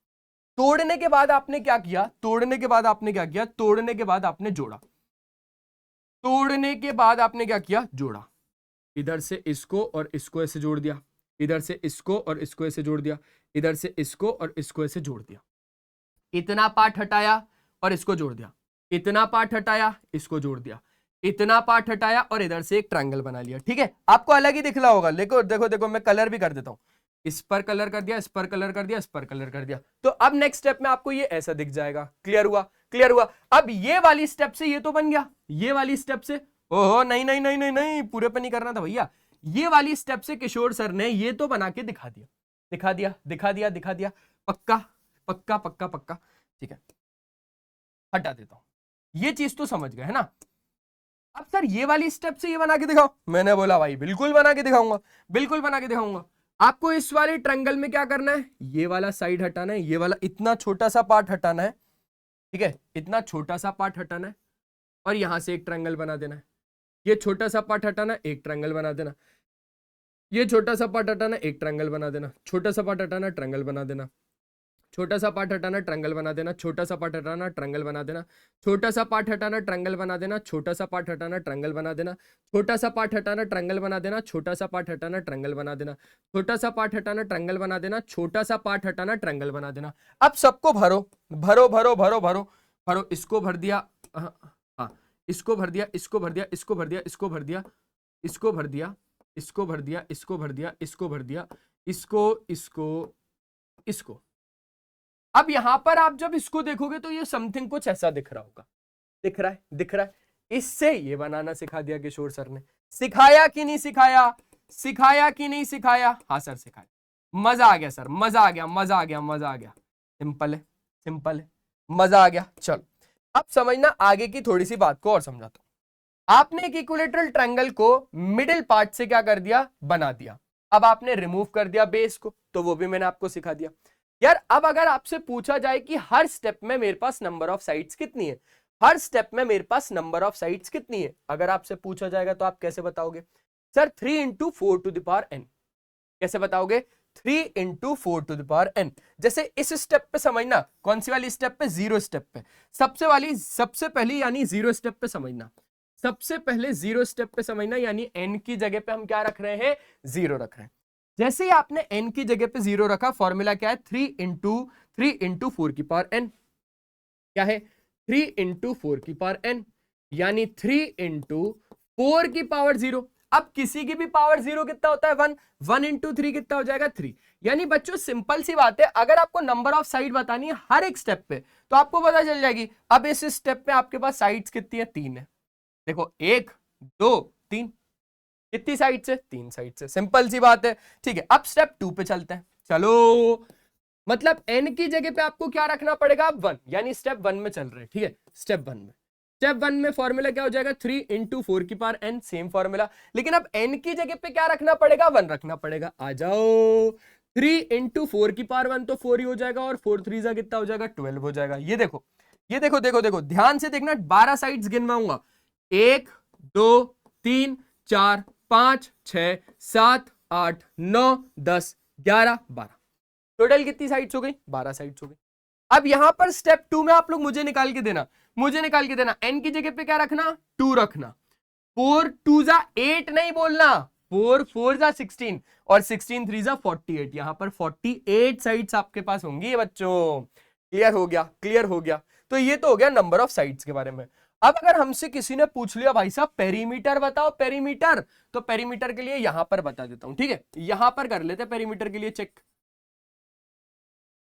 तोड़ने के बाद आपने क्या किया, तोड़ने के बाद आपने क्या किया, तोड़ने के बाद आपने जोड़ा, तोड़ने के बाद आपने क्या किया, जोड़ा। इधर से इसको और इसको ऐसे जोड़ दिया, इधर से इसको और इसको ऐसे जोड़ दिया, इधर से इसको और इसको ऐसे जोड़ दिया। इतना पार्ट हटाया और इसको जोड़ दिया, इतना पार्ट हटाया, इसको जोड़ दिया, इतना पार्ट हटाया और इधर से एक ट्रायंगल बना लिया। ठीक है, आपको अलग ही दिख रहा होगा। देखो देखो देखो, मैं कलर भी कर देता हूं, इस पर कलर कर दिया, इस पर कलर कर दिया, इस पर कलर कर दिया। तो अब नेक्स्ट स्टेप में आपको ये ऐसा दिख जाएगा। क्लियर हुआ, क्लियर हुआ। अब ये वाली स्टेप से ये तो बन गया, ये वाली स्टेप से, ओहो नहीं नहीं नहीं नहीं नहीं, पूरे पे नहीं करना था भैया। ये वाली स्टेप से किशोर सर ने ये तो बना के दिखा दिया, दिखा दिया, दिखा दिया, दिखा दिया। पक्का पक्का पक्का पक्का, ठीक है, हटा देता हूं। ये चीज तो समझ गए है ना। अब सर ये वाली स्टेप से ये बना के दिखाओ। मैंने बोला भाई बिल्कुल बना के दिखाऊंगा, बिल्कुल बना के दिखाऊंगा। आपको इस वाले ट्रायंगल में क्या करना है, ये वाला साइड हटाना है, ये वाला इतना छोटा सा पार्ट हटाना है। ठीक है, इतना छोटा सा पार्ट हटाना है, और यहां से एक ट्रायंगल बना देना है। ये छोटा सा पार्ट हटाना, एक ट्रायंगल बना देना। ये छोटा सा पार्ट हटाना, एक ट्रायंगल बना देना। छोटा सा पार्ट हटाना, ट्रायंगल बना देना। छोटा सा पार्ट हटाना, ट्रायंगल बना देना। छोटा सा पार्ट हटाना, ट्रायंगल बना देना। छोटा सा पार्ट हटाना, ट्रायंगल बना देना। छोटा सा पार्ट हटाना, ट्रायंगल बना देना। छोटा सा पार्ट हटाना, ट्रायंगल बना देना। छोटा सा पार्ट हटाना, ट्रायंगल बना देना। छोटा सा पार्ट हटाना, ट्रायंगल बना देना। छोटा सा पार्ट हटाना, ट्रायंगल बना देना। अब सबको भरो भरो भरो भरो भरो भरो। इसको भर दिया, हाँ हाँ, इसको भर दिया, इसको भर दिया, इसको भर दिया, इसको भर दिया, इसको भर दिया, इसको भर दिया, इसको भर दिया, इसको भर दिया, इसको, इसको, इसको। अब यहां पर आप जब इसको देखोगे तो ये समथिंग कुछ ऐसा दिख रहा होगा। दिख रहा है, दिख रहा है। इससे ये बनाना सिखा दिया किशोर सर ने। सिखाया कि नहीं सिखाया? सिखाया कि नहीं सिखाया? हाँ सर सिखाया। मजा आ गया सर, मजा आ गया, मजा आ गया, मजा आ गया। सिंपल है, सिंपल है, मजा आ गया। चलो अब समझना, आगे की थोड़ी सी बात को और समझाता हूं। आपने एक इक्विलेटरल ट्रायंगल को मिडिल पार्ट से क्या कर दिया? बना दिया। अब आपने रिमूव कर दिया बेस को, तो वो भी मैंने आपको सिखा दिया। यार अब अगर आपसे पूछा जाए कि हर स्टेप में मेरे पास नंबर ऑफ साइड्स कितनी है, हर स्टेप में मेरे पास नंबर ऑफ साइड्स कितनी है, अगर आपसे पूछा जाएगा तो आप कैसे बताओगे? Sir 3 into 4 to the power n। कैसे बताओगे? 3 into 4 to the power n। जैसे इस स्टेप पे समझना, कौन सी वाली स्टेप पे? जीरो स्टेप पे। सबसे पहली यानी जीरो स्टेप पे समझना। सबसे पहले जीरो स्टेप पे समझना, यानी n की जगह पे हम क्या रख रहे हैं? जीरो रख रहे हैं। जैसे ही आपने n की जगह पे जीरो रखा, फॉर्मूला क्या है? 3 इंटू 4 की पावर n। क्या है? 3 इंटू 4 की पावर n, यानी 3 इंटू 4 की पावर 0। अब किसी की भी पावर 0 कितना होता है? 1। 1 इंटू 3 कितना हो जाएगा? 3। यानी बच्चों सिंपल सी बात है, अगर आपको नंबर ऑफ साइड बतानी है हर एक स्टेप पे तो आपको पता चल जाएगी। अब इस स्टेप पे आपके पास साइड्स कितनी है? 3 है। देखो 1 2 3। कितनी साइड से? 3 साइड से। सिंपल सी बात है। ठीक है, अब स्टेप 2 पे चलते हैं। चलो, मतलब n की जगह पे आपको क्या रखना पड़ेगा? 1, यानी स्टेप 1 में चल रहे हैं। ठीक है, स्टेप 1 में फॉर्मूला क्या हो जाएगा? 3 इंटू 4 की पावर n, सेम फॉर्मूला। लेकिन अब n की जगह पे क्या रखना पड़ेगा? 1 रखना पड़ेगा। आ जाओ, 3 इंटू 4 की पावर 1 तो 4 ही हो जाएगा, और 4 3 जा कितना हो जाएगा? 12 हो जाएगा। ये देखो, ये देखो, देखो देखो ध्यान से देखना, 12 साइड्स गिनवाऊंगा। 1 2 3 4 5 6 7 8 9 10 11 12। टोटल कितनी साइड्स हो गई? 12 साइड्स हो गई। अब यहां पर स्टेप 2 में आप लोग मुझे निकाल के देना, मुझे निकाल के देना। n की जगह पे क्या रखना? 2 रखना। 4 2 जा 8 नहीं बोलना, 4 4 जा 16, और 16 3 जा 48। यहां पर 48 साइड्स आपके पास होंगी बच्चों। क्लियर हो गया? क्लियर हो गया। तो ये तो हो गया नंबर ऑफ साइड्स के बारे में। अब अगर हमसे किसी ने पूछ लिया भाई साहब पेरीमीटर बताओ, पेरीमीटर, तो पेरीमीटर के लिए यहां पर बता देता हूं। ठीक है, यहां पर कर लेते हैं पेरीमीटर के लिए चेक।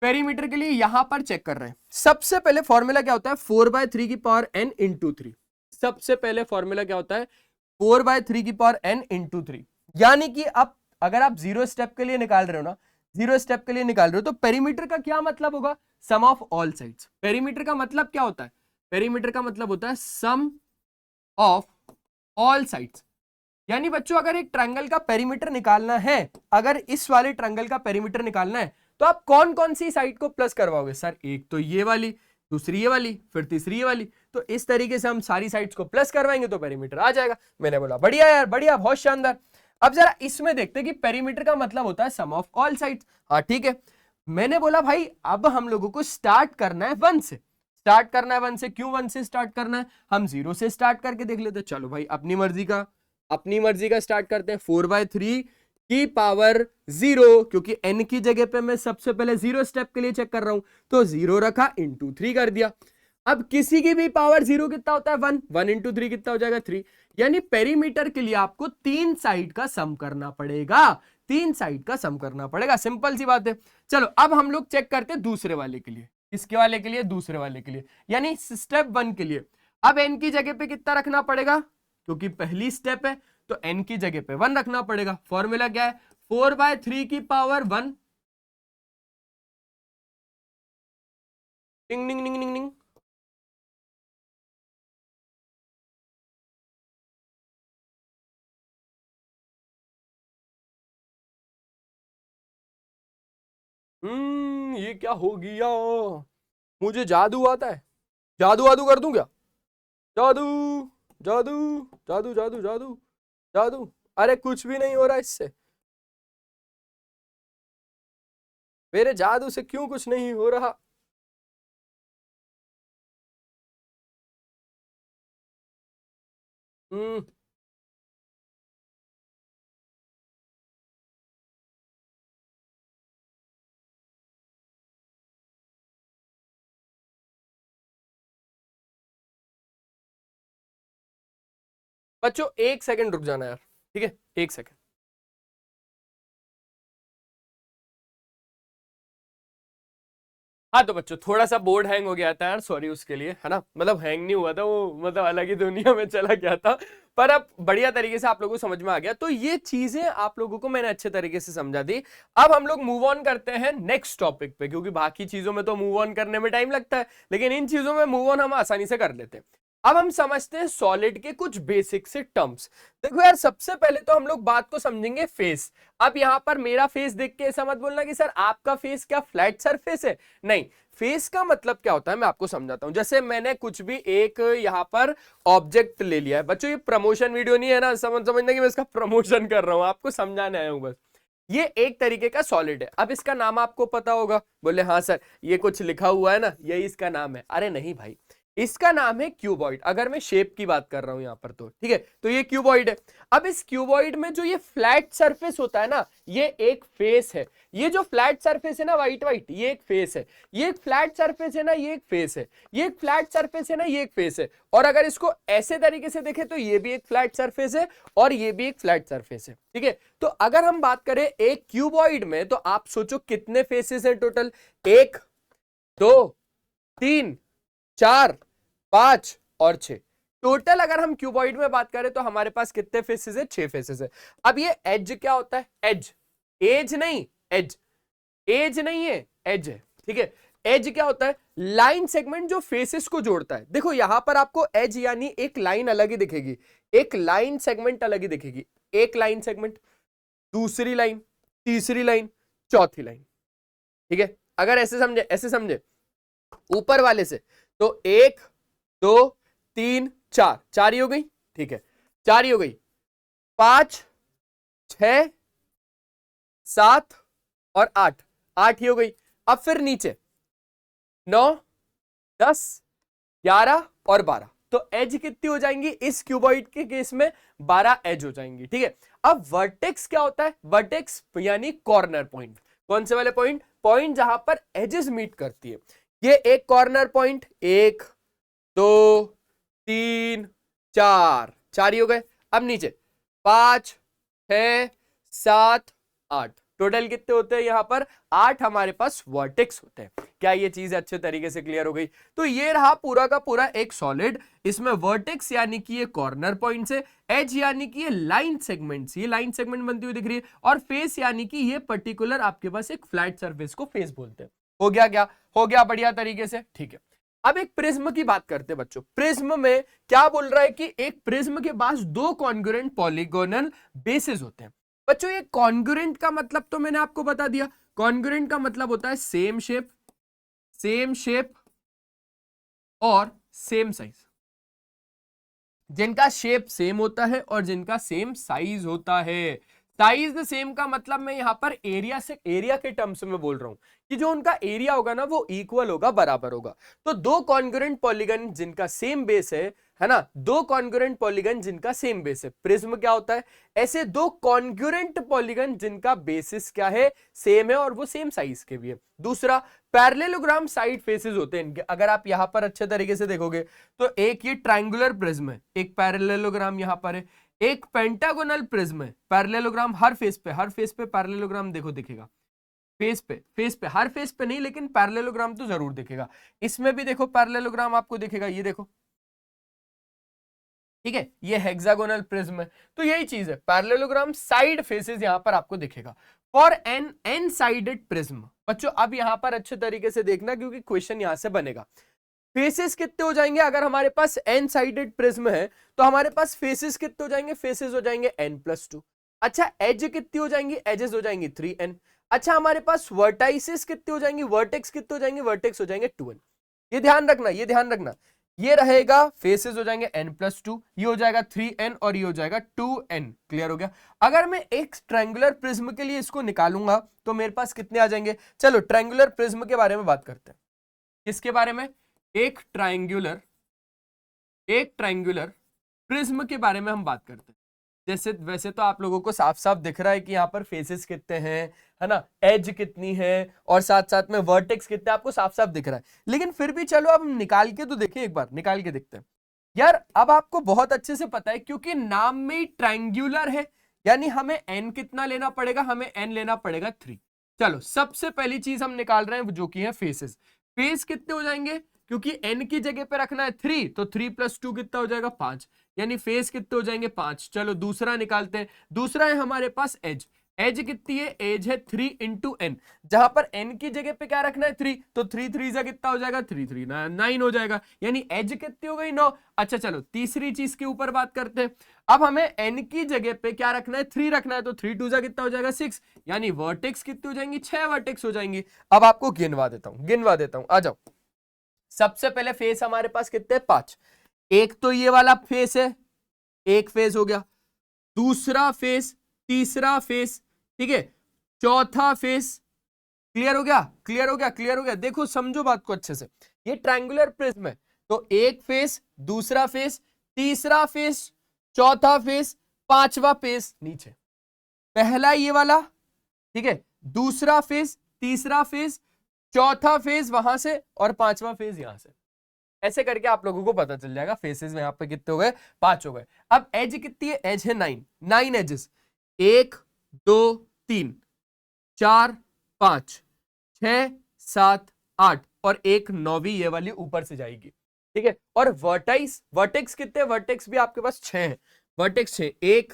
पेरीमीटर के लिए यहां पर चेक कर रहे हैं। सबसे पहले फॉर्मूला क्या होता है? 4/3 की पावर n इंटू 3। सबसे पहले फॉर्मूला क्या होता है? 4/3 की पावर n इंटू 3। यानी कि अब अगर आप जीरो स्टेप के लिए निकाल रहे हो ना, जीरो स्टेप के लिए निकाल रहे हो, तो पेरीमीटर का क्या मतलब होगा? सम ऑफ ऑल साइड्स। पेरीमीटर का मतलब क्या होता है? पेरीमीटर का मतलब होता है सम ऑफ ऑल साइड्स। यानी बच्चों अगर एक ट्रायंगल का पेरीमीटर निकालना है, अगर इस वाले ट्रायंगल का पेरीमीटर निकालना है, तो आप कौन कौन सी साइड को प्लस करवाओगे? सर एक तो ये वाली, दूसरी ये वाली, फिर तीसरी ये वाली। तो इस तरीके से हम सारी साइड्स को प्लस करवाएंगे तो पेरीमीटर आ जाएगा। मैंने बोला बढ़िया यार, बढ़िया, बहुत शानदार। अब जरा इसमें देखते हैं कि पेरीमीटर का मतलब होता है सम ऑफ ऑल साइड्स। हाँ ठीक है, मैंने बोला भाई अब हम लोगों को स्टार्ट करना है 1 से। स्टार्ट करना है 1 से। क्यों 1 से स्टार्ट करना है? हम 0 से स्टार्ट करके देख लेते हैं। चलो भाई अपनी मर्जी का स्टार्ट करते हैं। 4/3 की पावर 0, क्योंकि n की जगह पे मैं सबसे पहले जीरो स्टेप के लिए चेक कर रहा हूं, तो 0 रखा, इंटू 3 कर दिया। अब किसी की भी पावर 0 कितना होता है? 1। 1 इंटू 3 कितना हो जाएगा? 3। यानी पेरीमीटर के लिए आपको 3 साइड का सम करना पड़ेगा। 3 साइड का सम करना पड़ेगा, सिंपल सी बात है। चलो अब हम लोग चेक करते हैं दूसरे वाले के लिए। इसके वाले के लिए? दूसरे वाले के लिए, यानी स्टेप 1 के लिए। अब n की जगह पे कितना रखना पड़ेगा? क्योंकि पहली स्टेप है तो n की जगह पे 1 रखना पड़ेगा। फॉर्मूला क्या है? 4/3 की पावर 1। टिंग टिंग टिंग टिंग टिंग। ये क्या हो गया? मुझे जादू आता है, जादू वादू कर दूं क्या? जादू जादू जादू जादू जादू जादू। अरे कुछ भी नहीं हो रहा इससे, मेरे जादू से क्यों कुछ नहीं हो रहा। हम्म। बच्चों 1 सेकंड रुक जाना यार, ठीक है 1 सेकंड। हाँ तो बच्चों थोड़ा सा बोर्ड हैंग हो गया था यार, सॉरी उसके लिए, है ना, मतलब हैंग नहीं हुआ था वो, मतलब अलग ही दुनिया में चला गया था। पर अब बढ़िया तरीके से आप लोगों को समझ में आ गया, तो ये चीजें आप लोगों को मैंने अच्छे तरीके से समझा दी। अब हम लोग मूव ऑन करते हैं नेक्स्ट टॉपिक पे, क्योंकि बाकी चीजों में तो मूव ऑन करने में टाइम लगता है, लेकिन इन चीजों में मूव ऑन हम आसानी से कर लेते हैं। अब हम समझते हैं सॉलिड के कुछ बेसिक से टर्म्स। देखो यार, सबसे पहले तो हम लोग बात को समझेंगे फेस। अब यहां पर मेरा फेस देख के ऐसा मत बोलना कि सर आपका फेस क्या फ्लैट सरफेस है, नहीं। फेस का मतलब क्या होता है मैं आपको समझाता हूं। जैसे मैंने कुछ भी एक यहां पर ऑब्जेक्ट ले लिया है, बच्चों ये प्रमोशन वीडियो नहीं है ना, समझना कि मैं इसका प्रमोशन कर रहा हूं, आपको समझाने आया हूं बस। ये एक तरीके का सॉलिड है। अब इसका नाम आपको पता होगा, बोले हाँ सर ये कुछ लिखा हुआ है ना, यही इसका नाम है। अरे नहीं भाई, इसका नाम है क्यूबॉइड। अगर मैं शेप की बात कर रहा हूं यहां पर तो ठीक है, तो ये क्यूबॉइड है। अब इस क्यूबॉइड में जो ये फ्लैट सरफेस होता है ना, ये एक फेस है। ये जो फ्लैट सरफेस है ना, वाइट वाइट, ये एक फेस है। ये एक फ्लैट सरफेस है ना, ये एक फेस है। ये एक फ्लैट सरफेस है ना, ये एक फेस है। और अगर इसको ऐसे तरीके से देखें तो ये भी एक फ्लैट सरफेस है और ये भी एक फ्लैट सरफेस है, ठीक है। तो अगर हम बात करें एक क्यूबॉइड में, तो आप सोचो कितने फेसेस हैं टोटल, 1 2 3 4 5 और 6। टोटल अगर हम क्यूबॉइड में बात करें तो हमारे पास कितने फेसेस है, 6 फेसेस है। अब ये एज क्या होता है, एज, एज नहीं एज, एज नहीं है एज है, ठीक है। एज क्या होता है, लाइन सेगमेंट जो फेसेस को जोड़ता है। देखो यहां पर आपको एज यानी एक लाइन अलग ही दिखेगी, एक लाइन सेगमेंट अलग ही दिखेगी। एक लाइन सेगमेंट, दूसरी लाइन, तीसरी लाइन, चौथी लाइन, ठीक है। अगर ऐसे समझे, ऐसे समझे ऊपर वाले से, तो 1 2 3 4, 4 ही हो गई, ठीक है, 4 ही हो गई। 5 6 7 और 8, 8 ही हो गई। अब फिर नीचे 9 10 11 और 12, तो एज कितनी हो जाएंगी इस क्यूबॉइड के केस में, 12 एज हो जाएंगी, ठीक है। अब वर्टेक्स क्या होता है, वर्टेक्स यानी कॉर्नर पॉइंट। कौन से वाले पॉइंट, पॉइंट जहां पर एजेस मीट करती है। ये एक कॉर्नर पॉइंट, 1 2 3 4, 4 ही हो गए। अब नीचे 5 6 7 8, टोटल कितने होते हैं यहां पर, 8 हमारे पास वर्टेक्स होते हैं। क्या ये चीज अच्छे तरीके से क्लियर हो गई। तो ये रहा पूरा का पूरा एक सॉलिड। इसमें वर्टेक्स यानी कि ये कॉर्नर पॉइंट्स है, एज यानी कि ये लाइन सेगमेंट्स, ये लाइन सेगमेंट बनती हुई दिख रही है, और फेस यानी कि ये पर्टिकुलर आपके पास एक फ्लैट सरफेस को फेस बोलते हैं। हो गया क्या, हो गया बढ़िया तरीके से, ठीक है। अब एक प्रिज्म की बात करते हैं बच्चों। प्रिज्म में क्या बोल रहा है कि एक प्रिज्म के पास 2 कॉन्ग्रुएंट पॉलीगोनल बेसेस होते हैं। बच्चों ये कॉन्ग्रुएंट का मतलब तो मैंने आपको बता दिया। कॉन्ग्रुएंट का मतलब होता है सेम शेप और सेम साइज, जिनका शेप सेम होता है और जिनका सेम साइज होता है। साइज सेम का मतलब मैं यहां पर एरिया से, एरिया के टर्म्स में बोल रहा हूं कि जो उनका एरिया होगा ना वो इक्वल होगा, बराबर होगा। तो 2 कॉन्ग्रुएंट पॉलीगन जिनका सेम बेस है ना, 2 कॉन्ग्रुएंट पॉलीगन जिनका सेम बेस है। प्रिज्म क्या होता है, ऐसे 2 कॉन्ग्रुएंट पॉलीगन जिनका बेसिस क्या है, सेम है और वो सेम साइज के भी है। दूसरा, पैरेललोग्राम साइड फेसेस होते हैं इनके। अगर आप यहां पर अच्छे तरीके से देखोगे तो एक ये ट्रायंगुलर प्रिज्म है, एक पैरेललोग्राम यहां पर है, एक पेंटागोनल प्रिज्म है। पैरेललोग्राम हर फेस पे, हर फेस पे पैरेललोग्राम देखो दिखेगा, फेस पे हर फेस पे नहीं, लेकिन पैरेललोग्राम तो जरूर दिखेगा। इसमें भी देखो पैरेललोग्राम आपको दिखेगा, ये देखो, ठीक है। ये हेक्सागोनल प्रिज्म है। तो यही चीज है, पैरेललोग्राम साइड फेसेस यहां पर आपको दिखेगा फॉर एन साइडेड प्रिज्म। बच्चों अब यहां पर अच्छे तरीके से देखना, क्योंकि क्वेश्चन यहां से बनेगा। फेसेस कितने हो जाएंगे, अगर हमारे पास एन साइडेड प्रिज्म है तो हमारे पास फेसेस कितने हो जाएंगे, फेसेस हो जाएंगे n+2। अच्छा एज कितनी हो जाएंगी, एजेस हो जाएंगी 3n। अच्छा हमारे पास वर्टाइसेस कितने हो जाएंगे, वर्टेक्स कितने हो जाएंगे, वर्टेक्स हो जाएंगे 2n। ये ध्यान रखना, ये ध्यान रखना, ये रहेगा फेसेस हो जाएंगे n+2, ये हो जाएगा 3n और ये हो जाएगा 2n। क्लियर हो गया। अगर मैं एक ट्रायंगुलर प्रिज्म के लिए इसको निकालूंगा तो मेरे पास कितने आ जाएंगे। चलो ट्रायंगुलर प्रिज्म के बारे में बात करते हैं। किसके बारे में? एक ट्रायंगुलर प्रिज्म के बारे में हम बात करते हैं। जैसे वैसे तो आप लोगों को साफ साफ दिख रहा है कि यहाँ पर फेसेस कितने हैं, है ना, एज कितनी है और साथ साथ में वर्टेक्स कितने, आपको साफ साफ दिख रहा है। लेकिन फिर भी चलो अब निकाल के तो देखें, एक बार निकाल के देखते हैं। यार अब आपको बहुत अच्छे से पता है क्योंकि नाम में ही ट्रायंगुलर है, यानी हमें n कितना लेना पड़ेगा, हमें n लेना पड़ेगा 3। चलो सबसे पहली चीज हम निकाल रहे हैं जो कि है फेसेस। फेस कितने हो जाएंगे, क्योंकि n की जगह पे रखना है 3 तो 3+2 कितना हो जाएगा 5, यानी फेस कितने हो जाएंगे 5। चलो दूसरा निकालते हैं। दूसरा है हमारे पास एज। एज कितनी है? एज है 3 इंटू एन, जहां पर n की जगह पे क्या रखना है 3, तो 3 3 जा कितना हो जाएगा 3 3 9 हो जाएगा, यानी एज कितनी हो गई 9। अच्छा चलो तीसरी चीज के ऊपर बात करते हैं। अब हमें n की जगह पे क्या रखना है 3 रखना है, तो 3 2 जा कितना हो जाएगा 6, यानी वर्टेक्स कितनी हो जाएंगी 6 वर्टेक्स हो जाएंगी। अब आपको गिनवा देता हूं, आ जाओ। सबसे पहले फेस हमारे पास कितने 5। एक तो ये वाला फेस है, एक फेस हो गया, दूसरा फेस, तीसरा फेस, ठीक है, चौथा फेस। क्लियर हो गया। देखो समझो बात को अच्छे से। ये ट्रायंगुलर प्रिज्म है, तो एक फेस, दूसरा फेस, तीसरा फेस, चौथा फेस, पांचवा फेस नीचे। पहला ये वाला, ठीक है, दूसरा फेस, तीसरा फेस, चौथा फेस वहां से और पांचवा फेस यहां से। ऐसे करके आप लोगों को पता चल जाएगा फेसेस में यहाँ पे कितने हो गए 5 हो गए। अब एज कितनी है? एज है 9 एजेस, 1 2 3 4 5 6 7 8 और एक 9वीं ये वाली ऊपर से जाएगी, ठीक है। और वर्टेक्स कितने? वर्टेक्स भी आपके पास 6 है। वर्टेक्स 6, 1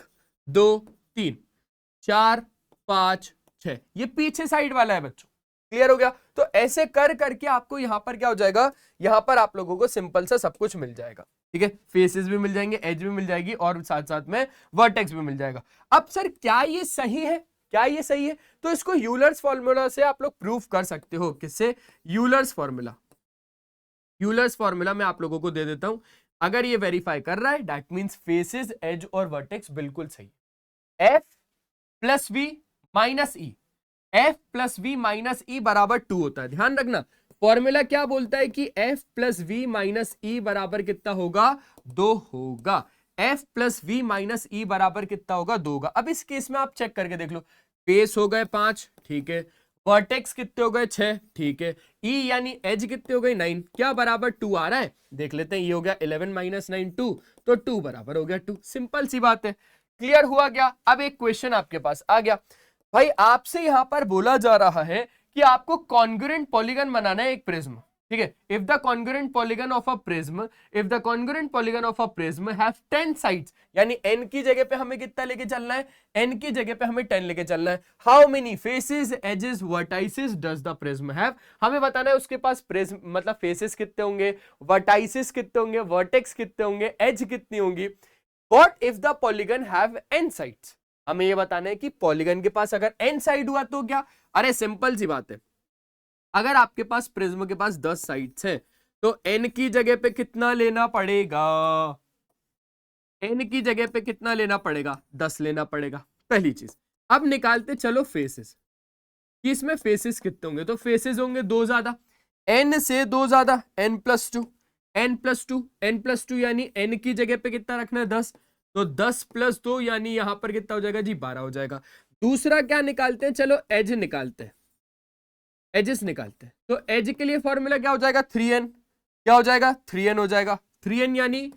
2 3 4 5 6, ये पीछे साइड वाला है बच्चों। क्लियर हो गया। तो ऐसे कर करके आपको यहां पर क्या हो जाएगा, यहां पर आप लोगों को सिंपल सा सब कुछ मिल जाएगा, ठीक है। फेसेस भी मिल जाएंगे, एज भी मिल जाएगी और साथ साथ में वर्टेक्स भी मिल जाएगा। अब सर क्या ये सही है? तो इसको यूलर्स फॉर्मूला से आप लोग प्रूफ कर सकते हो। किससे? यूलर्स फॉर्मूला मैं आप लोगों को दे देता हूं। अगर ये वेरीफाई कर रहा है दैट मींस फेसेस, एज और वर्टेक्स बिल्कुल सही। F प्लस V माइनस ई, F प्लस V माइनस ई बराबर 2 होता है। ध्यान रखना फॉर्मूला क्या बोलता है कि F प्लस V माइनस ई बराबर कितना होगा 2 होगा। F प्लस V माइनस ई बराबर कितना होगा 2 होगा। अब इस केस में आप चेक करके देख लो, फेस हो गए 5, ठीक है, वर्टेक्स कितने हो गए 6, ठीक है, E यानी एज कितने हो गए 9, क्या बराबर 2 आ रहा है? देख लेते हैं, ये हो गया 11 माइनस 9 2, तो 2 बराबर हो गया 2। सिंपल सी बात है। क्लियर हुआ क्या? अब एक क्वेश्चन आपके पास आ गया भाई, आपसे यहां पर बोला जा रहा है कि आपको कॉन्ग्रुएंट पॉलीगन बनाना है एक प्रिज्म, ठीक है। If the congruent polygon of a prism have 10 sides, यानी n की जगह पे हमें कितना लेके चलना है? n की जगह पे हमें 10 लेके चलना है। How many faces, edges, vertices does the prism have? हमें बताना है उसके पास प्रिज्म मतलब फेसेस कितने होंगे, वर्टाइसेस कितने होंगे, वर्टेक्स कितने होंगे, एज कितनी होंगी। What if the polygon have n sides? हमें ये बताना है कि पॉलीगन के पास अगर n साइड हुआ तो क्या? अरे सिंपल सी बात है, अगर आपके पास प्रिज्म के पास 10 साइड्स है तो n की जगह पे कितना लेना पड़ेगा? n की जगह पे कितना लेना पड़ेगा? 10 लेना पड़ेगा, पहली चीज। अब निकालते चलो फेसेस कि इसमें फेसेस कितने होंगे, तो फेसेस होंगे 2 ज्यादा, n से 2 ज्यादा, n+2 यानी n की जगह पे कितना रखना है 10, तो 10 + 2 यानी यहां पर कितना हो जाएगा जी 12 हो जाएगा। दूसरा क्या निकालते हैं, चलो एज निकालते हैं, एजेस निकालते हैं। तो एज के लिए फॉर्मूला क्या हो जाएगा 3n, क्या हो जाएगा 3n हो जाएगा। 3n यानी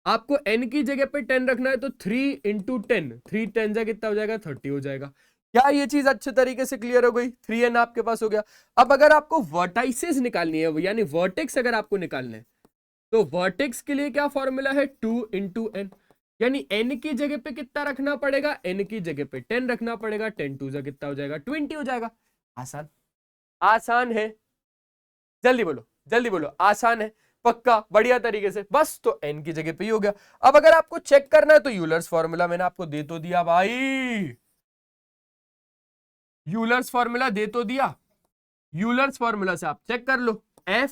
आपको n की जगह पे 10 रखना है, तो 3 × 10, 3 10 जा कितना हो जाएगा 30 हो जाएगा। क्या ये चीज अच्छे तरीके से क्लियर हो गई? 3n आपके पास हो गया। अब अगर आपको वर्टाइसेस निकालनी है यानी वर्टेक्स अगर आपको निकालने हैं, तो वर्टेक्स के लिए क्या फॉर्मूला है 2 × n, यानी n की जगह पे कितना रखना पड़ेगा? n की जगह पे 10 रखना पड़ेगा, 10 2 कितना हो जाएगा 20 हो जाएगा। आसान है, जल्दी बोलो आसान है, पक्का, बढ़िया तरीके से, बस। तो n की जगह पे ही हो गया। अब अगर आपको चेक करना है तो यूलर्स फॉर्मूला मैंने आपको दे तो दिया भाई, यूलर्स फॉर्मूला दे तो दिया। यूलर्स फॉर्मूला से आप चेक कर लो, F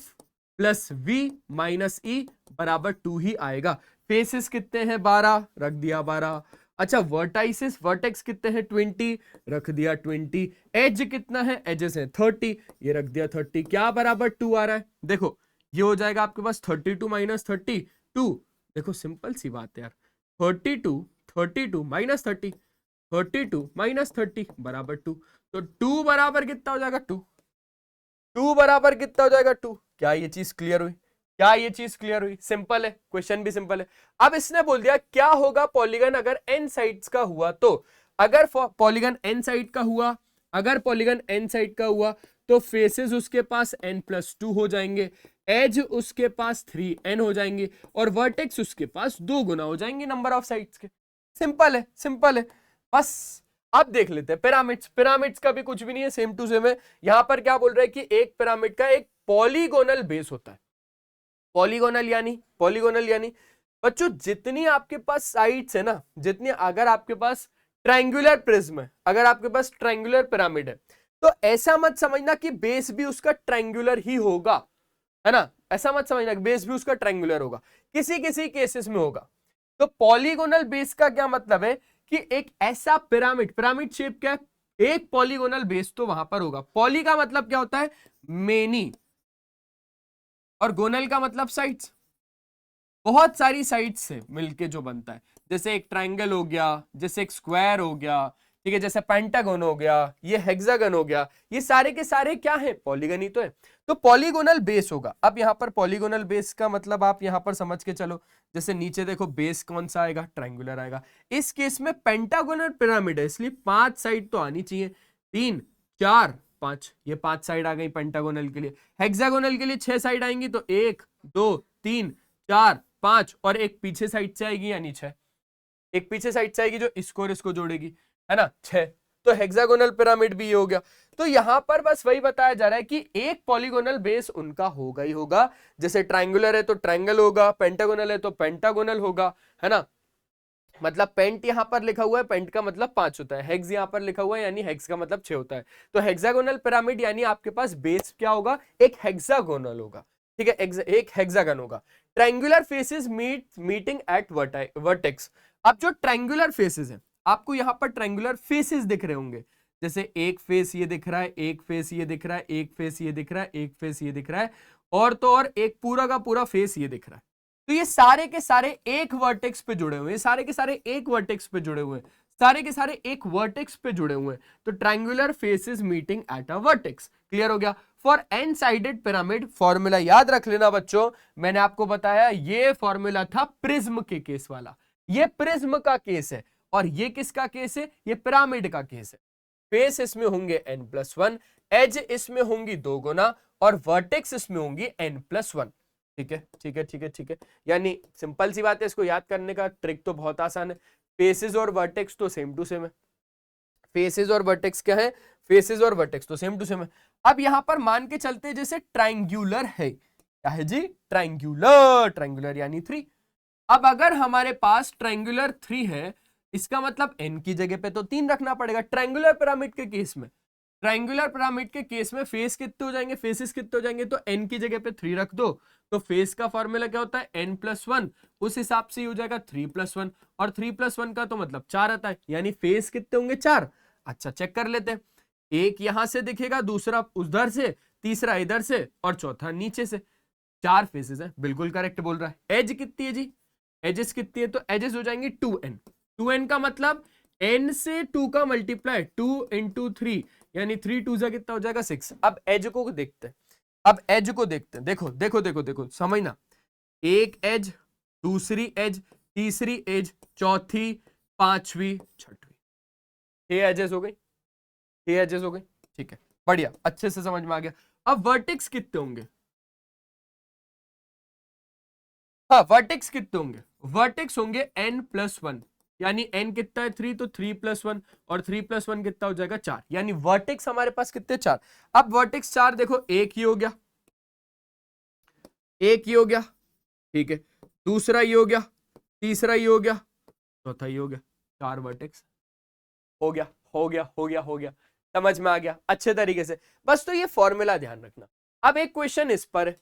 plus v minus e बराबर 2 ही आएगा। फेसेस कितने हैं 12, रख दिया 12। अच्छा वर्टाइसिस वर्टेक्स कितने हैं 20, रख दिया 20। एज कितना है, एजेस है 30, ये रख दिया 30। क्या बराबर 2 आ रहा है, देखो ये हो जाएगा आपके पास 32 माइनस 32। देखो सिंपल सी बात है यार, 32 माइनस 30, 32 माइनस 30 बराबर 2। तो 2 बराबर कितना हो जाएगा 2 बराबर कितना हो जाएगा 2। क्या ये चीज क्लियर हुई, क्या ये चीज क्लियर हुई, सिंपल है, क्वेश्चन भी सिंपल है। अब इसने बोल दिया क्या होगा पॉलीगन अगर n साइड्स का हुआ तो, अगर पॉलीगन n साइड का हुआ, अगर पॉलीगन n साइड का हुआ तो फेसेस उसके पास n+2 हो जाएंगे, एज उसके पास 3n हो जाएंगे और वर्टेक्स उसके पास 2 गुना हो जाएंगे नंबर ऑफ साइड्स के। सिंपल है, सिंपल है बस। अब देख लेते हैं पिरामिड्स। पिरामिड्स का भी कुछ भी नहीं है, सेम टू सेम है। यहां पर क्या बोल रहे हैं कि एक पिरामिड का एक पॉलीगोनल बेस होता है। पॉलीगोनल यानी बच्चों जितनी आपके पास साइड्स है ना, जितनी, अगर आपके पास ट्रायंगुलर प्रिज्म है, अगर आपके पास ट्रायंगुलर पिरामिड है, तो ऐसा मत समझना कि बेस भी उसका ट्रायंगुलर ही होगा, है ना, ऐसा मत समझना कि बेस भी उसका ट्रायंगुलर होगा, किसी किसी केसेस में होगा। तो पॉलीगोनल बेस का क्या मतलब है कि एक ऐसा पिरामिड, पिरामिड शेप क्या है, एक पॉलीगोनल बेस तो वहां पर होगा। पॉली का मतलब क्या होता है, मेनी, और गोनल का मतलब साइड्स, बहुत सारी साइड्स से मिलके जो बनता है। जैसे एक ट्रायंगल हो गया, जैसे एक स्क्वायर हो गया, ठीक है, जैसे पेंटागन हो गया, ये हेक्सागन हो गया, ये सारे के सारे क्या है, पॉलीगन ही तो है। तो पॉलीगोनल बेस होगा। अब यहां पर पॉलीगोनल बेस का मतलब आप यहां पर समझ के चलो, जैसे नीचे देखो बेस कौन सा आएगा, ट्रायंगुलर आएगा। इस केस में पेंटागोनल पिरामिड है, इसलिए 5 साइड तो आनी चाहिए, 3 4 5, ये 5 साइड आ गई पेंटागोनल के लिए। हेक्सागोनल के लिए 6 साइड आएंगी, तो 1 2 3 4 5 और एक पीछे साइड से आएगी यानी 6, एक पीछे साइड से आएगी जो इसको और इसको जोड़ेगी, है ना, 6। तो हेक्सागोनल पिरामिड भी ये हो गया। तो यहां पर बस वही बताया जा रहा है कि एक पॉलीगोनल बेस उनका होगा ही होगा। जैसे ट्रायंगुलर है तो ट्रायंगल होगा, पेंटागोनल है तो पेंटागोनल होगा, है ना। मतलब पेंट यहां पर लिखा हुआ है, पेंट का मतलब 5 होता है, हेक्स यहां पर लिखा हुआ है यानी हेक्स का मतलब 6 होता है। तो हेक्सागोनल पिरामिड यानी आपके पास बेस क्या होगा, एक हेक्सागोनल होगा, ठीक है, एक हेक्सागन होगा। Triangular faces meeting eight vertex. अब जो ट्रायंगुलर फेसेस है, आपको यहां पर ट्रायंगुलर फेसेस दिख रहे होंगे, जैसे एक फेस ये दिख रहा है, एक फेस ये दिख रहा है, एक फेस ये दिख रहा है, एक फेस ये दिख रहा है, और तो और एक पूरा का पूरा फेस ये दिख रहा है। तो ये सारे के सारे एक वर्टेक्स पे जुड़े हुए हैं, सारे के सारे एक वर्टेक्स पे जुड़े हुए हैं, सारे के सारे एक वर्टेक्स पे जुड़े हुए हैं। तो triangular faces meeting at a vertex, clear हो गया। For n sided pyramid, formula याद रख लेना बच्चों, मैंने आपको बताया ये फॉर्मूला था प्रिज्म के केस वाला, ये प्रिज्म का केस है, और ये किसका केस है, ये पिरामिड का केस है। फेस इसमें होंगे n+1, एज इसमें होंगी 2 गुना, और वर्टेक्स इसमें होंगी n+1। ठीक है, ठीक है, ठीक है, ठीक है। यानी सिंपल सी बात है, इसको याद करने का ट्रिक तो बहुत आसान है। फेसेस और वर्टेक्स तो सेम टू सेम है, फेसेस और वर्टेक्स क्या है, फेसेस और वर्टेक्स तो सेम टू सेम है। अब यहां पर मान के चलते जैसे ट्रायंगुलर है, क्या है जी, ट्रायंगुलर, ट्रायंगुलर यानी 3। अब अगर हमारे पास ट्रायंगुलर 3 है, इसका मतलब n की जगह पे तो 3 रखना पड़ेगा। ट्रायंगुलर पिरामिड के केस में, ट्रायंगुलर पिरामिड के केस में फेस कितने हो जाएंगे, फेसेस कितने हो जाएंगे, तो n की जगह पे 3 रख दो। तो फेस का फॉर्मूला क्या होता है, n+1, उस हिसाब से हो जाएगा 3+1, और 3+1 का तो मतलब 4 आता है, यानी फेस कितने होंगे, 4। अच्छा चेक कर लेते हैं, एक यहां से दिखेगा, दूसरा उधर से, तीसरा इधर से, और चौथा नीचे से। 4 फेसेस है, बिल्कुल करेक्ट बोल रहा है। एज कितनी है जी, एजेस कितनी है, तो एजेस हो जाएंगी 2n। 2n का मतलब n से 2 का मल्टीप्लाई, 2 × 3, यानी 3 2 जा कितना हो जाएगा 6। अब एज को देखते हैं, अब एज को देखते हैं, देखो देखो देखो देखो, समझना, एक एज, दूसरी एज, तीसरी एज, चौथी, पांचवी, छठवीं, 6 एजेस हो गई, 6 एजेस हो गई, ठीक है, बढ़िया, अच्छे से समझ में आ गया। अब वर्टेक्स कितने होंगे, हाँ वर्टेक्स कितने होंगे, वर्टेक्स होंगे n+1, यानी n कितना है 3, तो 3+1, और 3+1 कितना हो जाएगा 4, यानी वर्टेक्स हमारे पास कितने 4। अब वर्टेक्स 4 देखो, एक ही हो गया, एक ही हो गया, ठीक है, दूसरा ही हो गया, तीसरा ही हो गया, चौथा ही हो गया, 4 वर्टेक्स हो गया, हो गया, हो गया, हो गया, समझ में आ गया अच्छे तरीके से। बस तो ये फॉर्मूला ध्यान रखना। अब एक क्वेश्चन इस पर है,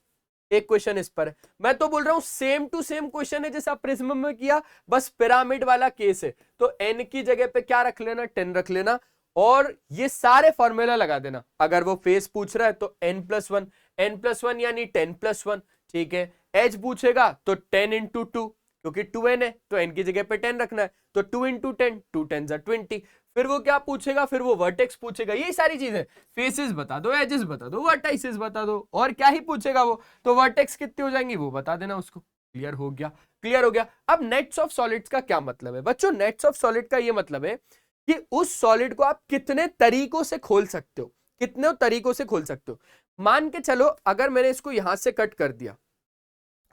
एक क्वेश्चन इस पर है। मैं तो बोल रहा हूं सेम टू सेम क्वेश्चन है जैसा प्रिज्म में किया, बस पिरामिड वाला केस है। तो n की जगह पे क्या रख लेना, 10 रख लेना, और ये सारे फॉर्मूला लगा देना। अगर वो फेस पूछ रहा है तो n+1 यानी 10+1, ठीक है। एज पूछेगा तो 10 × 2, क्योंकि 2n है तो n की जगह पे 10 रखना है, तो 2 × 10, 2 10 20। फिर वो क्या पूछेगा, फिर वो वर्टेक्स पूछेगा, यही सारी चीजें, फेसेस बता दो, एजेस बता दो, वर्टाइसेस बता दो, और क्या ही पूछेगा वो। तो वर्टेक्स कितनी हो जाएंगी वो बता देना उसको। क्लियर हो गया, क्लियर हो गया। अब नेट्स ऑफ सॉलिड्स का क्या मतलब है बच्चों? नेट्स ऑफ सॉलिड का ये मतलब है कि उस सॉलिड को आप कितने तरीकों से खोल सकते हो, कितने तरीकों से खोल सकते हो। मान के चलो अगर मैंने इसको यहां से कट कर दिया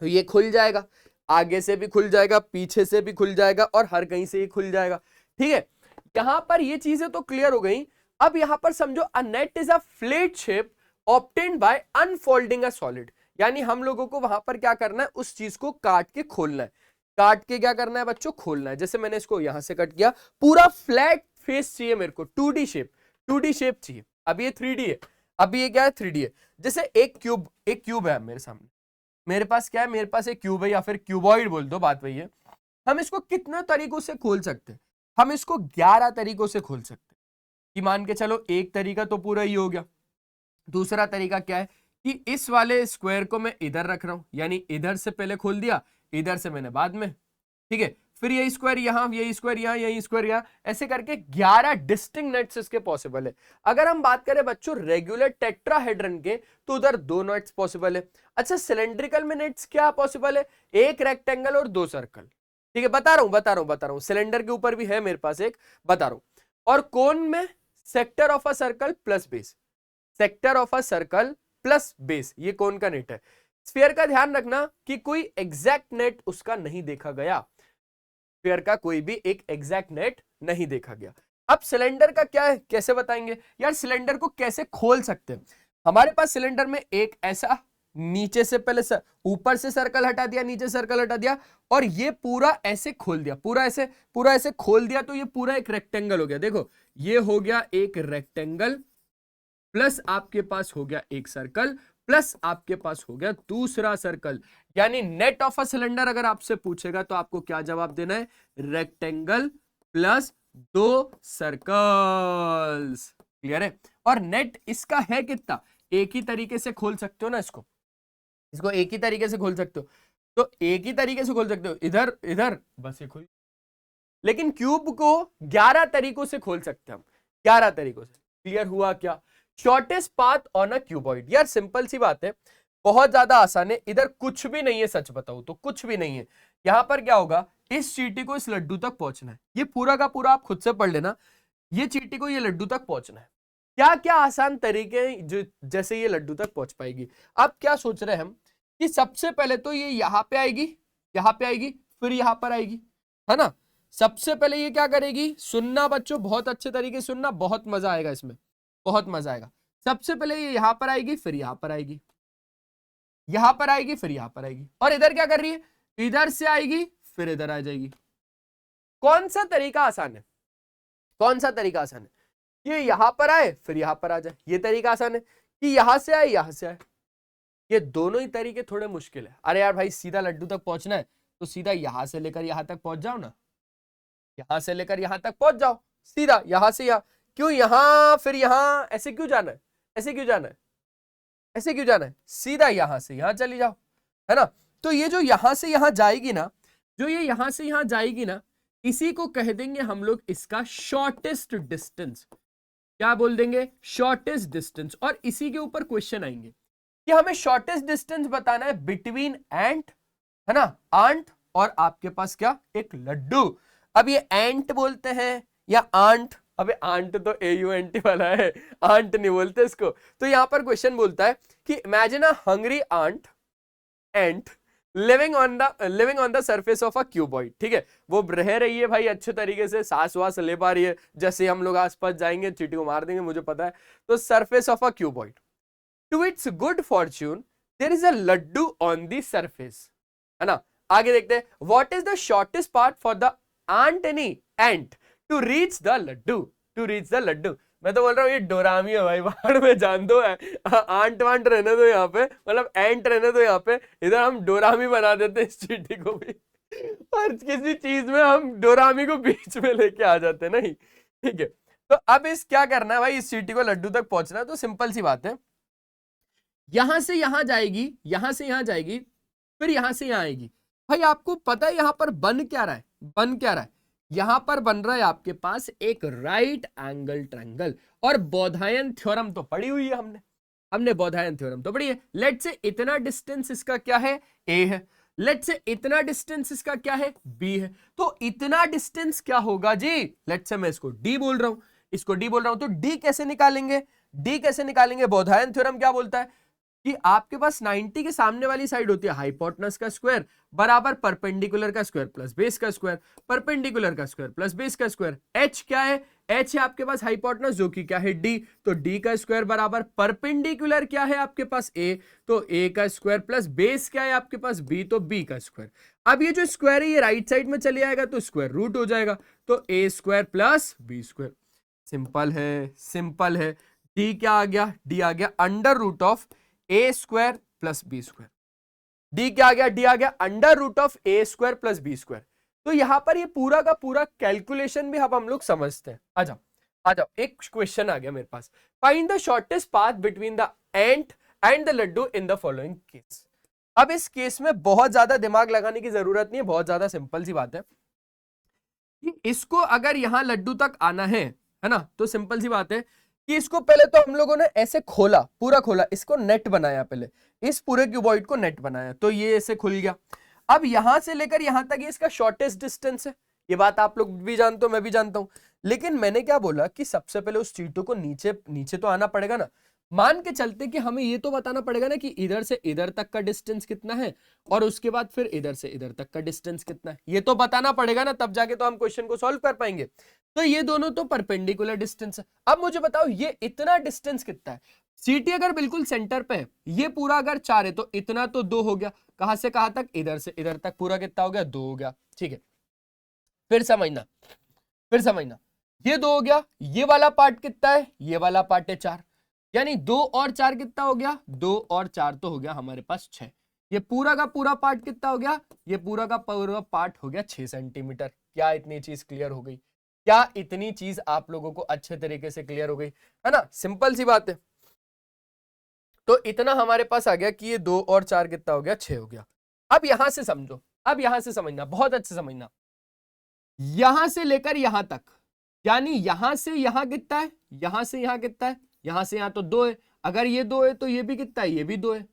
तो ये खुल जाएगा, आगे से भी खुल जाएगा, पीछे से भी खुल जाएगा, और हर कहीं से ये खुल जाएगा, ठीक है। यहां पर ये चीजें तो क्लियर हो गई। अब यहां पर समझो a net is a flat shape obtained by unfolding a solid, यानी हम लोगों को वहां पर क्या करना है, उस चीज को काट के खोलना है। काट के क्या करना है बच्चों, खोलना है। जैसे मैंने इसको यहां से कट किया, पूरा फ्लैट फेस चाहिए मेरे को, 2D शेप, 2D शेप चाहिए। अब ये 3D है, अभी ये क्या है, 3D है। जैसे एक क्यूब है मेरे सामने, मेरे पास क्या है, मेरे पास एक क्यूब है, या फिर क्यूबॉइड बोल दो, बात वही है। हम इसको कितने तरीकों से खोल सकते हैं? हम इसको 11 तरीकों से खोल सकते हैं। कि मान के चलो एक तरीका तो पूरा ही हो गया। दूसरा तरीका क्या है कि इस वाले स्क्वायर को मैं इधर रख रहा हूं, यानी इधर से पहले खोल दिया, इधर से मैंने बाद में, ठीक है। फिर यही स्क्वायर यहां, यही स्क्वायर यहां, यही स्क्वायर यहां, ऐसे करके 11 डिस्टिंक्ट नेट्स इसके पॉसिबल है। अगर हम बात करें बच्चों रेगुलर टेट्राहेड्रन के, तो उधर 2 नेट्स पॉसिबल है। अच्छा सिलेंड्रिकल में नेट्स क्या पॉसिबल है, एक रेक्टेंगल और 2 सर्कल, ठीक है। बता रहा हूं, सिलेंडर के ऊपर भी है मेरे पास एक, बता रहा हूं। और कोन में sector of a circle plus base, sector of a circle plus base, ये कोन का नेट है। स्फीयर का ध्यान रखना कि कोई एग्जैक्ट नेट उसका नहीं देखा गया, स्फीयर का कोई भी एक एग्जैक्ट नेट नहीं देखा गया। अब सिलेंडर का क्या है, कैसे बताएंगे यार, सिलेंडर को कैसे खोल सकते हैं? हमारे पास सिलेंडर में एक ऐसा, नीचे से पहले ऊपर से सर्कल हटा दिया, नीचे सर्कल हटा दिया, और ये पूरा ऐसे खोल दिया, पूरा ऐसे खोल दिया, तो ये पूरा एक रेक्टेंगल हो गया। देखो ये हो गया एक रेक्टेंगल, प्लस आपके पास हो गया एक सर्कल, प्लस आपके पास हो गया दूसरा सर्कल। यानी नेट ऑफ अ सिलेंडर अगर आपसे पूछेगा तो आपको क्या जवाब देना है, रेक्टेंगल प्लस 2 सर्कल्स। क्लियर है? और नेट इसका है कितना, एक ही तरीके से खोल सकते हो ना इसको एक ही तरीके से खोल सकते हो, तो एक ही तरीके से खोल सकते हो, इधर इधर, बस ये खोल। लेकिन क्यूब को 11 तरीकों से खोल सकते हैं हम, 11 तरीकों से। क्लियर हुआ क्या? Shortest path on a cuboid, यार सिंपल सी बात है, बहुत ज्यादा आसान है। इधर कुछ भी नहीं है, सच बताऊं तो कुछ भी नहीं है। यहां पर क्या होगा, इस चींटी को इस लड्डू तक पहुंचना है, ये पूरा का पूरा आप खुद से पढ़ लेना। ये चींटी को ये लड्डू तक पहुंचना है, क्या क्या आसान तरीके हैं जो जैसे ये लड्डू तक पहुंच पाएगी। अब क्या सोच रहे हैं हम कि सबसे पहले तो ये यहां पे आएगी, यहां पे आएगी, फिर यहां पर आएगी, है ना। सबसे पहले ये क्या करेगी, सुनना बच्चों, बहुत अच्छे तरीके से सुनना, बहुत मजा आएगा इसमें, बहुत मजा आएगा। सबसे पहले ये यहां पर आएगी, फिर यहां पर आएगी, यहां पर आएगी, फिर यहां पर आएगी, और इधर क्या कर रही है, इधर से आएगी, फिर इधर आ जाएगी। कौन सा तरीका आसान है, कौन सा तरीका आसान है? ये यहां पर आए फिर यहां पर आ जाए, ये तरीका आसान है। कि यहां से आए यहां से आए, ये दोनों ही तरीके थोड़े मुश्किल है। अरे यार भाई सीधा लड्डू तक पहुंचना है तो सीधा यहां से लेकर यहां तक पहुंच जाओ ना, यहां से लेकर यहां तक पहुंच जाओ, सीधा यहां से यहां। क्यों यहां फिर यहां, ऐसे क्यों जाना है, ऐसे क्यों जाना है, ऐसे क्यों जाना है, सीधा यहां से यहां चली जाओ, है ना। तो ये जो यहां से यहां जाएगी ना, जो ये यहां से यहां जाएगी ना, इसी को कह देंगे हम लोग इसका शॉर्टेस्ट डिस्टेंस। क्या बोल देंगे, शॉर्टेस्ट डिस्टेंस। और इसी के ऊपर क्वेश्चन आएंगे कि हमें शॉर्टेस्ट डिस्टेंस बताना है बिटवीन एंट, है ना, आंट और आपके पास क्या, एक लड्डू। अब ये एंट बोलते हैं या आंट, अबे आंट तो AUNT वाला है, आंट नहीं बोलते इसको। तो यहां पर क्वेश्चन बोलता है कि imagine a hungry ant ant living on the surface of a cuboid. ठीक है, वो रह रही है भाई अच्छे तरीके से, सांस वास ले पा रही है, जैसे हम लोग आसपास जाएंगे चींटी को मार देंगे, मुझे पता है। तो surface of a cuboid, to its good fortune there is a laddoo on the surface, है ना। आगे देखते हैं, what is the shortest part for the ant to reach the laddoo, to reach the laddoo. मैं तो बोल रहा हूँ ये डोरामी है भाई, बाहर में जान दो है, आंट वांट रहने दो यहाँ पे, मतलब एंट रहने दो यहाँ पे, इधर हम डोरामी बना देते हैं इस चींटी को भी। और किसी चीज में हम डोरामी को बीच में लेके आ जाते हैं, नहीं ठीक है। तो अब इस क्या करना है भाई, इस चींटी को लड्डू तक पहुंचना है, तो सिंपल सी बात है, यहां से यहां जाएगी, यहां से यहां जाएगी, फिर यहां से यहां आएगी। भाई आपको पता है यहां पर बन क्या रहा है, बन क्या रहा है, यहां पर बन रहा है आपके पास एक राइट एंगल ट्रायंगल। और बोधायन थ्योरम तो पढ़ी हुई है हमने, हमने बोधायन थ्योरम तो पढ़ी है। लेट से इतना डिस्टेंस इसका क्या है, ए है, लेट से इतना डिस्टेंस इसका क्या है, बी है। तो इतना डिस्टेंस क्या होगा जी, लेट से मैं इसको डी बोल रहा हूं, इसको डी बोल रहा हूं, तो डी कैसे निकालेंगे, डी कैसे निकालेंगे, बोधायन थ्योरम क्या बोलता है कि आपके पास 90 के सामने वाली साइड होती है हाइपोटेनस का स्क्वायर बराबर परपेंडिकुलर का स्क्वायर प्लस बेस का स्क्वायर, परपेंडिकुलर का स्क्वायर प्लस बेस का स्क्वायर। एच क्या है, एच है आपके पास हाइपोटेनस जो कि क्या है डी, तो डी का स्क्वायर बराबर परपेंडिकुलर क्या है आपके पास ए, तो ए का स्क्वायर प्लस बेस क्या है आपके पास बी, तो बी का स्क्वायर। अब ये जो स्क्वायर है ये राइट साइड में चले आएगा तो स्क्वायर रूट हो जाएगा, तो A square plus B square. Simple है, सिंपल है। डी क्या आ गया, डी आ गया under root of A square plus B square. D क्या आ गया, डी आ गया under root of A square plus B square. तो यहां पर ये पूरा का पूरा कैलकुलेशन भी अब हम लोग समझते हैं। आ जाओ आ जाओ, एक क्वेश्चन आ गया मेरे पास, find the shortest path between the ant and the laddu in the following case. अब इस केस में बहुत ज्यादा दिमाग लगाने की जरूरत नहीं है, बहुत ज्यादा सिंपल सी बात है कि इसको अगर यहां लड्डू तक आना है ना, तो सिंपल सी बात है कि इसको पहले तो हम लोगों ने ऐसे खोला, पूरा खोला, इसको नेट बनाया, पहले इस पूरे क्यूबॉइड को नेट बनाया, तो ये ऐसे खुल गया। अब यहां से लेकर यहां तक ये इसका शॉर्टेस्ट डिस्टेंस है, ये बात आप लोग भी जानते हो, मैं भी जानता हूं। लेकिन मैंने क्या बोला कि सबसे पहले उस चीटों को नीचे नीचे तो आना पड़ेगा ना, मान के चलते कि हमें ये तो बताना पड़ेगा ना कि इधर से इधर तक का डिस्टेंस कितना है और उसके बाद फिर इधर से इधर तक का डिस्टेंस कितना है, ये तो बताना पड़ेगा ना, तब जाके तो हम क्वेश्चन को सॉल्व कर पाएंगे। तो ये दोनों तो परपेंडिकुलर डिस्टेंस है। अब मुझे बताओ ये इतना डिस्टेंस कितना है, सीटी अगर बिल्कुल सेंटर पे है, ये पूरा अगर 4 है तो इतना तो 2 हो गया, कहां से कहां तक, इधर से इधर तक पूरा कितना हो गया, 2 हो गया, ठीक है। फिर समझना, फिर समझना, ये 2 हो गया, ये वाला पार्ट कितना है, ये वाला पार्ट है 4, यानी 2 और 4 कितना हो गया, 2 और 4 तो हो गया हमारे पास 6। ये पूरा का पूरा पार्ट कितना हो गया, ये पूरा का पूरा पार्ट हो गया 6 सेंटीमीटर। क्या इतनी चीज क्लियर हो गई, क्या इतनी चीज आप लोगों को अच्छे तरीके से क्लियर हो गई है ना, सिंपल सी बात है। तो इतना हमारे पास आ गया कि ये 2 और 4 कितना हो गया, 6 हो गया। अब यहां से समझो, अब यहां से समझना, बहुत अच्छे समझना, यहां से लेकर यहां तक, यानी यहां से यहां कितना है, यहां से यहां कितना है, यहां से यहां तो 2 है, अगर ये 2 है तो ये भी कितना है, ये भी 2 है।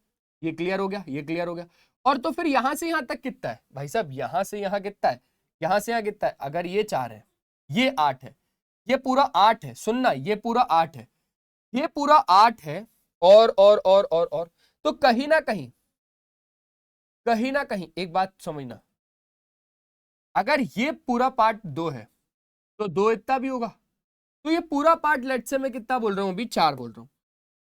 ये क्लियर हो गया, ये क्लियर हो गया। और तो फिर यहां से यहां तक कितना है भाई साहब, यहां से यहां कितना है, यहां से यहां कितना है, अगर ये 4 है, ये 8 है, ये पूरा 8 है, सुनना, ये पूरा 8 है, ये पूरा 8 है, और तो कहीं ना कहीं, कहीं ना कहीं एक बात समझना, अगर ये पूरा पार्ट 2 है तो 2 इतना भी होगा, तो ये पूरा पार्ट लेट से मैं कितना बोल रहा हूं अभी, 4 बोल रहा हूं।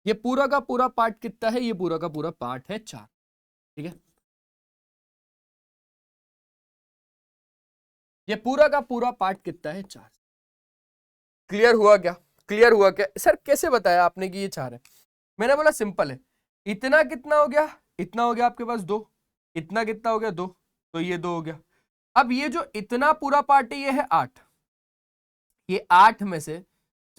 ये पूरा का पूरा पार्ट कितना है, ये पूरा का पूरा पार्ट है 4, ठीक है। ये पूरा का पूरा पार्ट कितना है, 4। क्लियर हुआ क्या, क्लियर हुआ क्या सर, कैसे बताया आपने कि ये 4 है, मैंने बोला सिंपल है। इतना कितना हो गया, इतना हो गया आपके पास 2, इतना कितना हो गया 2, तो ये 2 हो गया। अब ये जो इतना पूरा पार्ट है ये है 8, ये 8 में से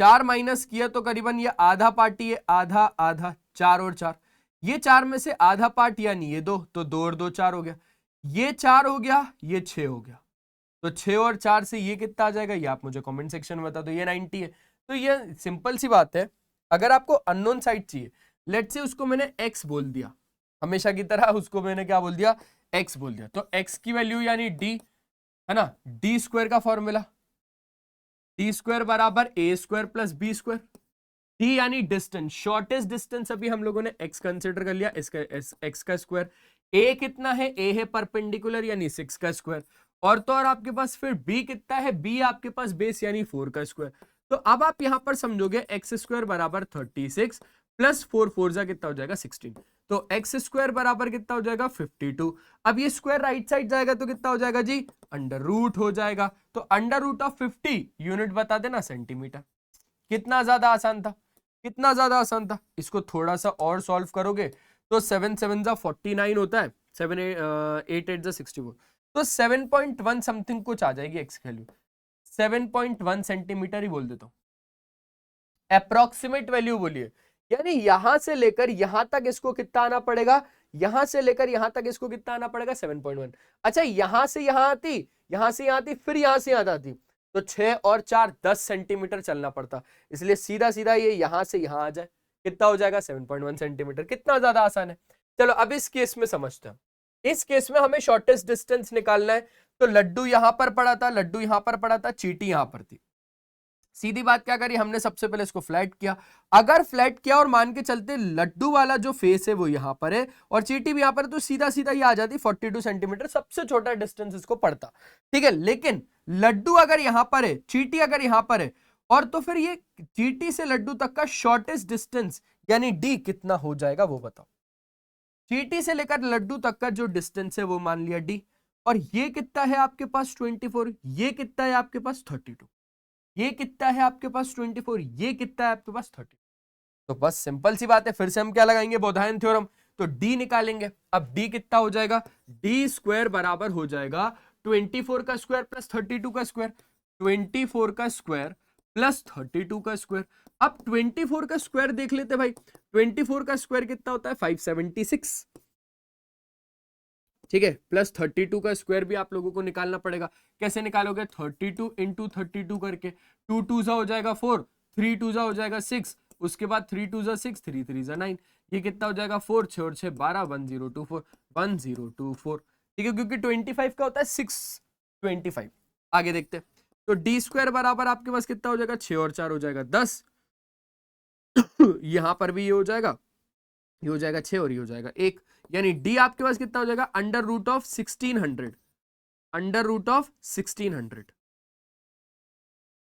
4 माइनस किया तो करीबन ये आधा पार्ट ही है, आधा आधा, 4 और 4, ये 4 में से आधा पार्ट यानी ये 2, तो 2 और 2 4 हो गया, ये 4 हो गया, ये 6 हो गया, तो 6 और 4 से ये कितना आ जाएगा, ये आप मुझे कमेंट सेक्शन में बता दो, ये 90 है। तो ये सिंपल सी बात है, अगर आपको अननोन साइड चाहिए, लेट से उसको मैंने x बोल दिया, हमेशा की तरह उसको मैंने क्या बोल दिया, x बोल दिया, तो x की वैल्यू यानी d है ना, डी स्क्वायर का फॉर्मूला, डी स्क्वायर बराबर A square plus B square. D यानी डिस्टेंस, शॉर्टेस्ट डिस्टेंस अभी हम लोगों ने x कंसिडर कर लिया, इसका x का स्क्वायर, a कितना है, a है परपेंडिकुलर यानी 6 का स्क्वायर, और तो और आपके पास फिर b कितना है, b आपके पास बेस यानी 4 का स्क्वायर। तो अब आप यहां पर समझोगे एक्स स्क्वायर बराबर 36 प्लस 4 4 जा कितना हो जाएगा 16, तो एक्स स्क्वायर बराबर कितना हो जाएगा 52। अब ये स्क्वायर राइट साइड जाएगा तो कितना हो जाएगा जी, अंडर रूट हो जाएगा, तो अंडर रूट ऑफ 50 यूनिट बता देना सेंटीमीटर। कितना ज्यादा आसान था, कितना ज्यादा आसान था। इसको थोड़ा सा और सॉल्व करोगे तो 7 7 जा 49 होता है, 7 8 8 जा 64, तो 7.1 समथिंग कुछ आ जाएगी एक्स वैल्यू, 7.1 सेंटीमीटर ही बोल देता हूं, अप्रोक्सीमेट वैल्यू बोलिए। यानी यहां से लेकर यहां तक इसको कितना आना पड़ेगा, यहां से लेकर यहां तक इसको कितना आना पड़ेगा 7.1। अच्छा यहां से यहां आती, यहां से यहां आती, फिर यहां से यहां आती, तो 6 और 4 10 सेंटीमीटर चलना पड़ता, इसलिए सीधा सीधा ये यहां से यहां आ जाए, कितना हो जाएगा 7.1 सेंटीमीटर। कितना ज्यादा आसान है। चलो अब इस केस में समझते हैं। इस केस में हमें शॉर्टेस्ट डिस्टेंस निकालना है, तो लड्डू यहां पर पड़ा था, लड्डू यहां पर पड़ा था, चींटी यहां पर थी। सीधी बात क्या करी हमने, सबसे पहले इसको फ्लैट किया। अगर फ्लैट किया और मान के चलते लड्डू वाला जो फेस है वो यहां पर है और चींटी भी यहां पर है, तो सीधा सीधा ये आ जाती 42 सेंटीमीटर, सबसे छोटा डिस्टेंस इसको पड़ता। ठीक है, लेकिन लड्डू अगर यहां पर है, चींटी अगर यहां पर है, और तो फिर ये चींटी से लड्डू तक का शॉर्टेस्ट डिस्टेंस यानी डी कितना हो जाएगा वो बताओ। चींटी से लेकर लड्डू तक का जो डिस्टेंस है वो मान लिया डी, और ये कितना है आपके पास 24, ये कितना है आपके पास 32, ये कितना है आपके पास 24, ये कितना है आपके पास 30। तो बस सिंपल सी बात है, फिर से हम क्या लगाएंगे बोधायन थ्योरम, तो डी निकालेंगे। अब डी कितना हो जाएगा, डी स्क्वायर बराबर हो जाएगा 24 का स्क्वायर प्लस 32 का स्क्वायर, 24 का स्क्वायर प्लस 32 का स्क्वायर। अब 24 का स्क्वायर देख लेते भाई, 24 का स्क्वायर कितना होता है 576, ठीक है, प्लस 32 का स्क्वायर भी आप लोगों को निकालना पड़ेगा। कैसे निकालोगे, 32 इंटू 32 करके, 2 2 हो जाएगा 4, 3 2 हो जाएगा 6, उसके बाद 3 2 6, 3 3 9, ये कितना हो जाएगा 4 6 और 6 12, 1024, 1024। ठीक है, क्योंकि 25 का होता है 625। आगे देखते हैं, तो डी स्क्वायर बराबर आपके पास कितना हो जाएगा, 6 और 4 हो जाएगा 10, यहां पर भी ये हो जाएगा, ये हो जाएगा 6 और ये हो जाएगा 1, यानी डी आपके पास कितना हो जाएगा under root of 1600, under root of 1600।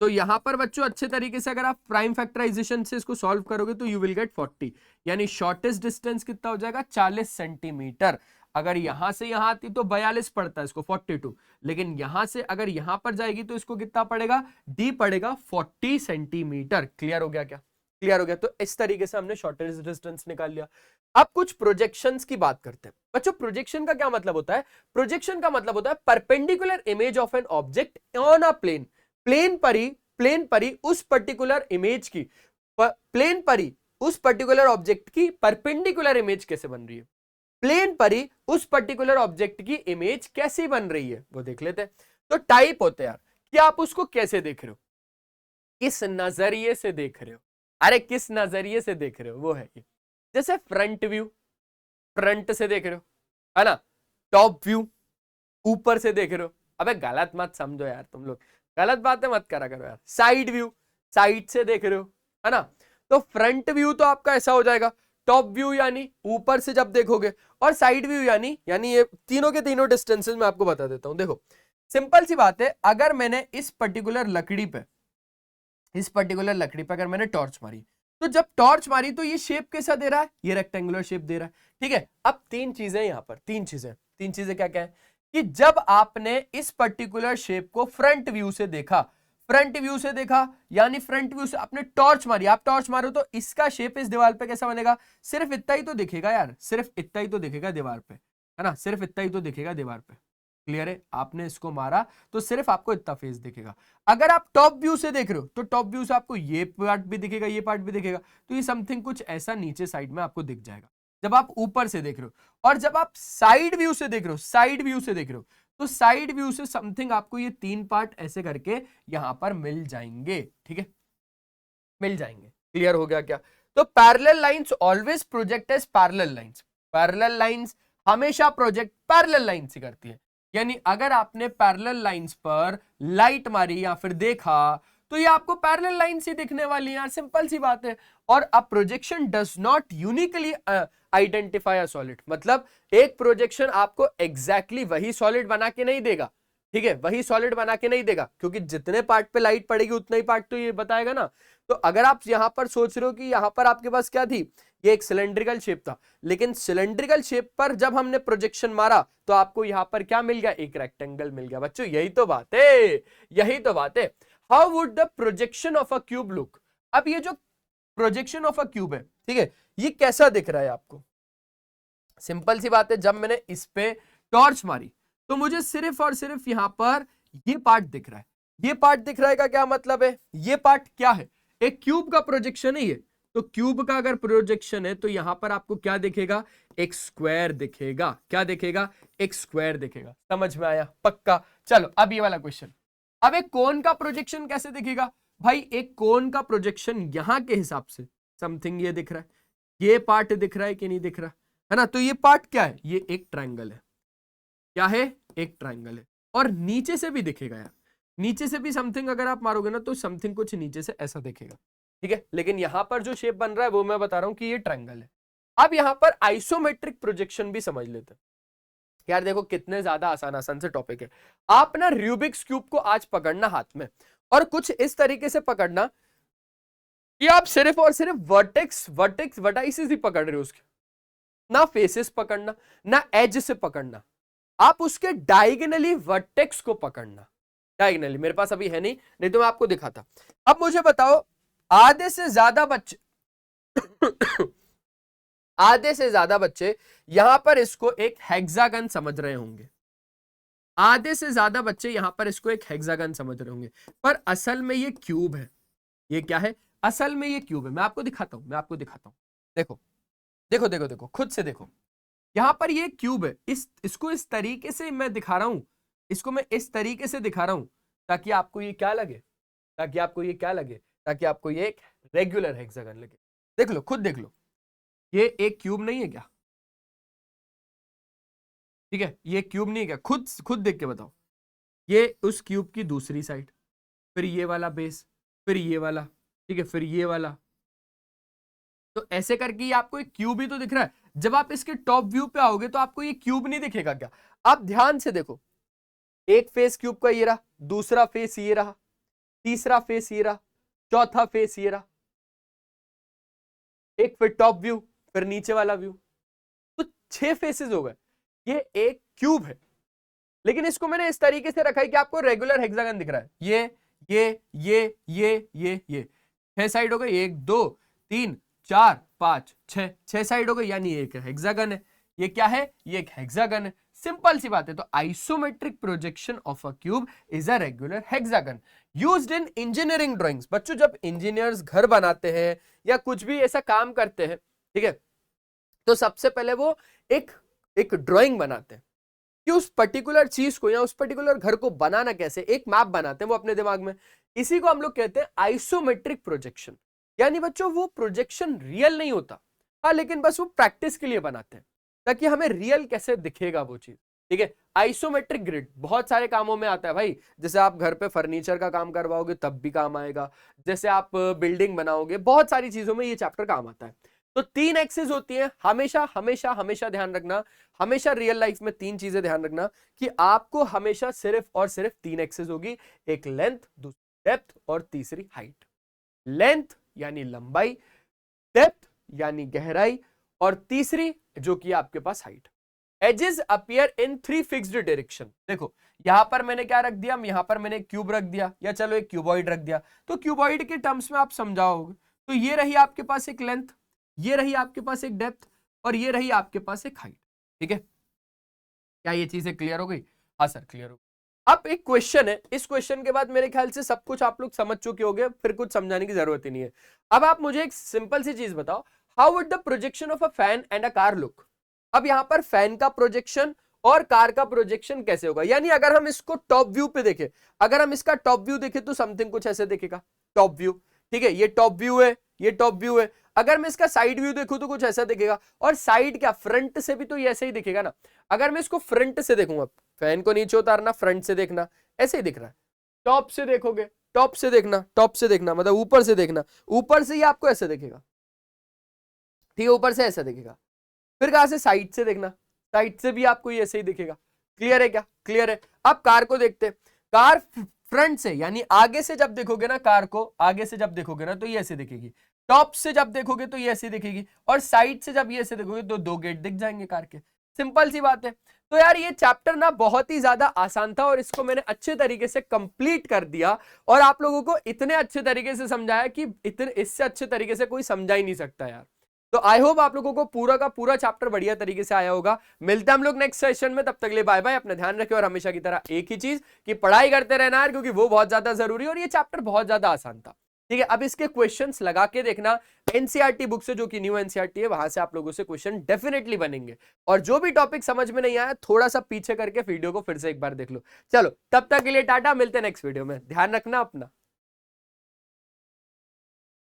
तो यहां पर बच्चों अच्छे तरीके से अगर आप प्राइम फैक्टराइजेशन से इसको सॉल्व करोगे तो यू विल गेट 40, यानी शॉर्टेस्ट डिस्टेंस कितना हो जाएगा 40 सेंटीमीटर। अगर यहां से यहां आती तो 42 पड़ता है, इसको 42, लेकिन यहां से अगर यहां पर जाएगी तो इसको कितना पड़ेगा, डी पड़ेगा 40 सेंटीमीटर। क्लियर हो गया क्या, क्लियर हो गया। तो इस तरीके से हमने शॉर्टेस्ट डिस्टेंस निकाल लिया। अब कुछ प्रोजेक्शंस की बात करते हैं बच्चों। प्रोजेक्शन का क्या मतलब होता है, प्रोजेक्शन का मतलब होता है perpendicular image of an object on a plane, plane पर ही उस पर्टिकुलर इमेज की, प्लेन पर ही उस पर्टिकुलर ऑब्जेक्ट की परपेंडिकुलर इमेज कैसे बन रही है, प्लेन पर ही उस पर्टिकुलर ऑब्जेक्ट की इमेज कैसी बन रही है वो देख लेते हैं। तो टाइप होते हैं यार कि आप उसको कैसे देख रहे हो, किस नजरिए से देख रहे हो, अरे किस नजरिए से देख रहे हो वो है ये। जैसे फ्रंट व्यू, फ्रंट से देख रहे हो है ना, टॉप व्यू ऊपर से देख रहे हो, अबे गलत मत समझो यार तुम लोग, गलत बातें मत करा करो यार। साइड व्यू, साइड से देख रहे हो है ना, तो फ्रंट व्यू तो आपका ऐसा हो जाएगा, टॉप व्यू यानी ऊपर से जब देखोगे, और साइड व्यू यानी ये तीनों के तीनों डिस्टेंसेस मैं आपको बता देता हूं। देखो सिंपल सी बात है, अगर मैंने इस पर्टिकुलर लकड़ी पे, इस पर्टिकुलर लकड़ी पे अगर मैंने टॉर्च मारी, तो जब टॉर्च मारी तो ये शेप कैसा दे रहा है, ये रेक्टेंगुलर शेप दे रहा है। ठीक है, अब तीन चीजें यहां पर, तीन चीजें क्या क्या है कि जब आपने इस पर्टिकुलर शेप को फ्रंट व्यू से देखा, फ्रंट व्यू से देखा यानी फ्रंट व्यू से आपने टॉर्च मारी, आप टॉर्च मारो तो इसका शेप इस दीवार पे कैसा बनेगा, सिर्फ इतना ही तो दिखेगा यार, सिर्फ इतना ही तो दिखेगा दीवार पे, है ना, सिर्फ इतना ही तो दिखेगा दीवार पे। क्लियर है, आपने इसको मारा तो सिर्फ आपको इतना फेस दिखेगा। अगर आप टॉप व्यू से देख रहे हो तो टॉप व्यू से आपको ये पार्ट भी दिखेगा, ये पार्ट भी दिखेगा, तो ये समथिंग कुछ ऐसा नीचे साइड में आपको दिख जाएगा जब आप ऊपर से देख रहे हो। और जब आप साइड व्यू से देख रहे हो, साइड व्यू से देख रहे हो, तो साइड व्यू से समथिंग आपको ये तीन पार्ट ऐसे करके यहां पर मिल जाएंगे। ठीक है, मिल जाएंगे। क्लियर हो गया क्या। तो parallel lines always project as parallel lines, parallel lines हमेशा प्रोजेक्ट पैरेलल लाइन से करती है, यानी अगर आपने पैरेलल लाइंस पर लाइट मारी या फिर देखा तो ये आपको पैरेलल लाइन से दिखने वाली है यार, सिंपल सी बात है। और अ projection does not uniquely identify a solid, मतलब एक प्रोजेक्शन आपको एग्जैक्टली वही सॉलिड बना के नहीं देगा। ठीक है, वही सॉलिड बना के नहीं देगा, क्योंकि जितने पार्ट पे लाइट पड़ेगी उतना ही पार्ट तो ये बताएगा ना। तो अगर आप यहां पर सोच रहे हो कि यहां पर आपके पास क्या थी, ये एक सिलेंड्रिकल शेप था, लेकिन सिलेंड्रिकल शेप पर जब हमने प्रोजेक्शन मारा तो आपको यहां पर क्या मिल गया, एक रेक्टेंगल मिल गया। बच्चों यही तो बात है, यही तो बात है। How would the projection of a cube look, अब ये जो प्रोजेक्शन ऑफ अ क्यूब है, ठीक है, ये कैसा दिख रहा है आपको? सिंपल सी बात है, जब मैंने इस पे टॉर्च मारी तो मुझे सिर्फ और सिर्फ यहां पर ये पार्ट दिख रहा है। ये पार्ट दिख रहा है का क्या मतलब है? ये पार्ट क्या है? एक क्यूब का प्रोजेक्शन है ये। तो क्यूब का अगर प्रोजेक्शन है तो यहां पर आपको क्या दिखेगा? एक स्क्वायर दिखेगा। क्या दिखेगा? एक स्क्वायर दिखेगा। समझ में आया? पक्का। चलो अब ये वाला क्वेश्चन, अब एक कोन का प्रोजेक्शन कैसे दिखेगा? भाई एक कोन का प्रोजेक्शन यहां के हिसाब से समथिंग ये दिख रहा है, ये पार्ट दिख रहा है कि नहीं दिख रहा है ना? तो ये पार्ट क्या है? ये एक ट्रायंगल है। क्या है? एक ट्रायंगल है। और नीचे से भी दिखेगा यार, नीचे से भी समथिंग अगर आप मारोगे ना तो समथिंग कुछ नीचे से ऐसा दिखेगा, ठीक है। लेकिन यहां पर जो शेप बन रहा है वो मैं बता रहा हूं कि ये ट्रायंगल है। अब यहां पर आइसोमेट्रिक प्रोजेक्शन भी समझ लेते हैं यार। देखो कितने ज्यादा आसान आसान से टॉपिक है। आप ना रूबिक्स क्यूब को आज पकड़ना हाथ में और कुछ इस तरीके से पकड़ना कि आप सिर्फ और सिर्फ वर्टेक्स ही पकड़ रहे हो उसके, ना फेसेस पकड़ना ना एज से पकड़ना, आप उसके डायगोनली वर्टेक्स को पकड़ना। डायगोनली मेरे पास अभी है नहीं तो मैं आपको दिखाता। अब मुझे बताओ, आधे से ज्यादा बच्चे आधे से ज्यादा बच्चे यहां पर इसको एक हेक्सागन समझ रहे होंगे। आधे से ज्यादा बच्चे यहां पर इसको एक हेक्सागन समझ रहे होंगे, पर असल में ये क्यूब है। ये क्या है? असल में ये क्यूब है। मैं आपको दिखाता हूं, देखो देखो देखो देखो, खुद से देखो। यहां पर ये क्यूब है, इसको इस तरीके से मैं दिखा रहा हूं, इसको मैं इस तरीके से दिखा रहा हूं ताकि आपको ये क्या लगे, ताकि आपको ये एक रेगुलर हेक्सागन लगे। देख लो, खुद देख लो, ये एक क्यूब नहीं है क्या? ठीक है, ये क्यूब नहीं है क्या? खुद देख के बताओ। ये उस क्यूब की दूसरी साइड, फिर ये वाला बेस, फिर ये वाला, ठीक है, फिर ये वाला। तो ऐसे करके ये आपको एक क्यूब ही तो दिख रहा है। जब आप इसके टॉप व्यू पे आओगे तो आपको ये क्यूब नहीं दिखेगा क्या? आप ध्यान से देखो, एक फेस क्यूब का ये रहा, दूसरा फेस ये रहा, तीसरा फेस ये रहा, चौथा फेस ये रहा, एक फिर टॉप व्यू, फिर नीचे वाला व्यू, तो 6 फेसेस हो गए। ये एक क्यूब है, लेकिन इसको मैंने इस तरीके से रखा है कि आपको रेगुलर हेक्सागन दिख रहा है। ये 6 साइड हो गए, 1 2 3 4 5 6 साइड हो गए, यानी एक हेक्सागन है। ये क्या है? ये एक हेक्सागन है। सिंपल सी बात है। तो isometric projection of a cube is a regular hexagon used in engineering drawings. बच्चों जब इंजीनियर्स घर बनाते हैं या कुछ भी ऐसा काम करते हैं, ठीक है, तो सबसे पहले वो एक ड्राइंग बनाते हैं कि उस पर्टिकुलर चीज को या उस पर्टिकुलर घर को बनाना कैसे, एक मैप बनाते हैं वो अपने दिमाग में। इसी को हम लोग कहते हैं आइसोमेट्रिक प्रोजेक्शन। यानी बच्चों वो प्रोजेक्शन रियल नहीं होता, हाँ, लेकिन बस वो प्रैक्टिस के लिए बनाते हैं ताकि हमें रियल कैसे दिखेगा वो चीज, ठीक है। आइसोमेट्रिक ग्रिड बहुत सारे कामों में आता है भाई। जैसे आप घर पे फर्नीचर का काम करवाओगे तब भी काम आएगा, जैसे आप बिल्डिंग बनाओगे, बहुत सारी चीजों में ये चैप्टर काम आता है। तो 3 एक्सिस होती है, हमेशा हमेशा हमेशा ध्यान रखना, हमेशा रियल लाइफ में 3 चीजें ध्यान रखना कि आपको हमेशा सिर्फ और सिर्फ 3 एक्सिस होगी। एक लेंथ, दूसरी डेप्थ और तीसरी हाइट। लेंथ यानी लंबाई, डेप्थ यानी गहराई और तीसरी जो कि आपके पास height. Edges appear in 3 fixed direction. देखो यहां पर मैंने क्या रख दिया, यहां पर मैंने क्यूब रख दिया, या चलो एक क्यूबॉइड रख दिया। तो क्यूबॉइड के टर्म्स में आप समझाओगे तो ये रही आपके पास एक लेंथ, ये रही आपके पास एक डेप्थ और ये रही आपके पास एक हाइट, ठीक है। क्या ये चीजें क्लियर हो गई? हाँ सर क्लियर हो गई। अब एक क्वेश्चन है, इस क्वेश्चन के बाद मेरे ख्याल से सब कुछ आप लोग समझ चुके होंगे, फिर कुछ समझाने की जरूरत ही नहीं है। अब आप मुझे एक सिंपल सी चीज बताओ, how would the projection of a fan and a car look. अब यहां पर फैन का प्रोजेक्शन और कार का प्रोजेक्शन कैसे होगा? यानी अगर हम इसको टॉप व्यू पे देखें, अगर हम इसका टॉप व्यू देखें तो समथिंग कुछ ऐसे दिखेगा, टॉप व्यू, ठीक है, ये टॉप व्यू है, ये टॉप व्यू है। अगर मैं इसका साइड व्यू देखूं तो कुछ ऐसा दिखेगा, और साइड क्या, फ्रंट से भी तो ये ऐसे ही दिखेगा ना। अगर मैं इसको फ्रंट से देखूंगा, फैन को नीचे उतारना, फ्रंट से देखना, ऐसे ही दिख रहा है। टॉप से देखोगे, टॉप से देखना, टॉप से देखना मतलब ऊपर से देखना, ऊपर से ही आपको ऐसे दिखेगा, ठीक है, ऊपर से ऐसा दिखेगा। फिर कहां से? साइड से देखना, साइड से भी आपको ये ऐसे ही दिखेगा। क्लियर है क्या? क्लियर है। अब कार को देखते हैं। कार फ्रंट से यानी आगे से जब देखोगे ना, कार को आगे से जब देखोगे ना तो ये ऐसे दिखेगी, टॉप से जब देखोगे तो ये ऐसे दिखेगी, और साइड से जब ये ऐसे देखोगे तो 2 गेट दिख जाएंगे कार के। सिंपल सी बात है। तो यार ये चैप्टर ना बहुत ही ज्यादा आसान था और इसको मैंने अच्छे तरीके से कंप्लीट कर दिया और आप लोगों को इतने अच्छे तरीके से समझाया कि इतने इससे अच्छे तरीके से कोई समझा ही नहीं सकता यार। तो आई होप आप लोगों को पूरा का पूरा चैप्टर बढ़िया तरीके से आया होगा। मिलते हैं हम लोग नेक्स्ट सेशन में, तब तक के लिए बाय बाय। अपना ध्यान रखें और हमेशा की तरह एक ही चीज कि पढ़ाई करते रहना यार, क्योंकि वो बहुत ज्यादा जरूरी है और ये चैप्टर बहुत ज्यादा आसान था। ठीक है, अब इसके क्वेश्चंस लगा के देखना एनसीईआरटी बुक से, जो कि न्यू एनसीईआरटी है, वहां से आप लोगों से क्वेश्चन डेफिनेटली बनेंगे। और जो भी टॉपिक समझ में नहीं आया थोड़ा सा पीछे करके वीडियो को फिर से एक बार देख लो। चलो तब तक के लिए टाटा, मिलते हैं नेक्स्ट वीडियो में, ध्यान रखना अपना।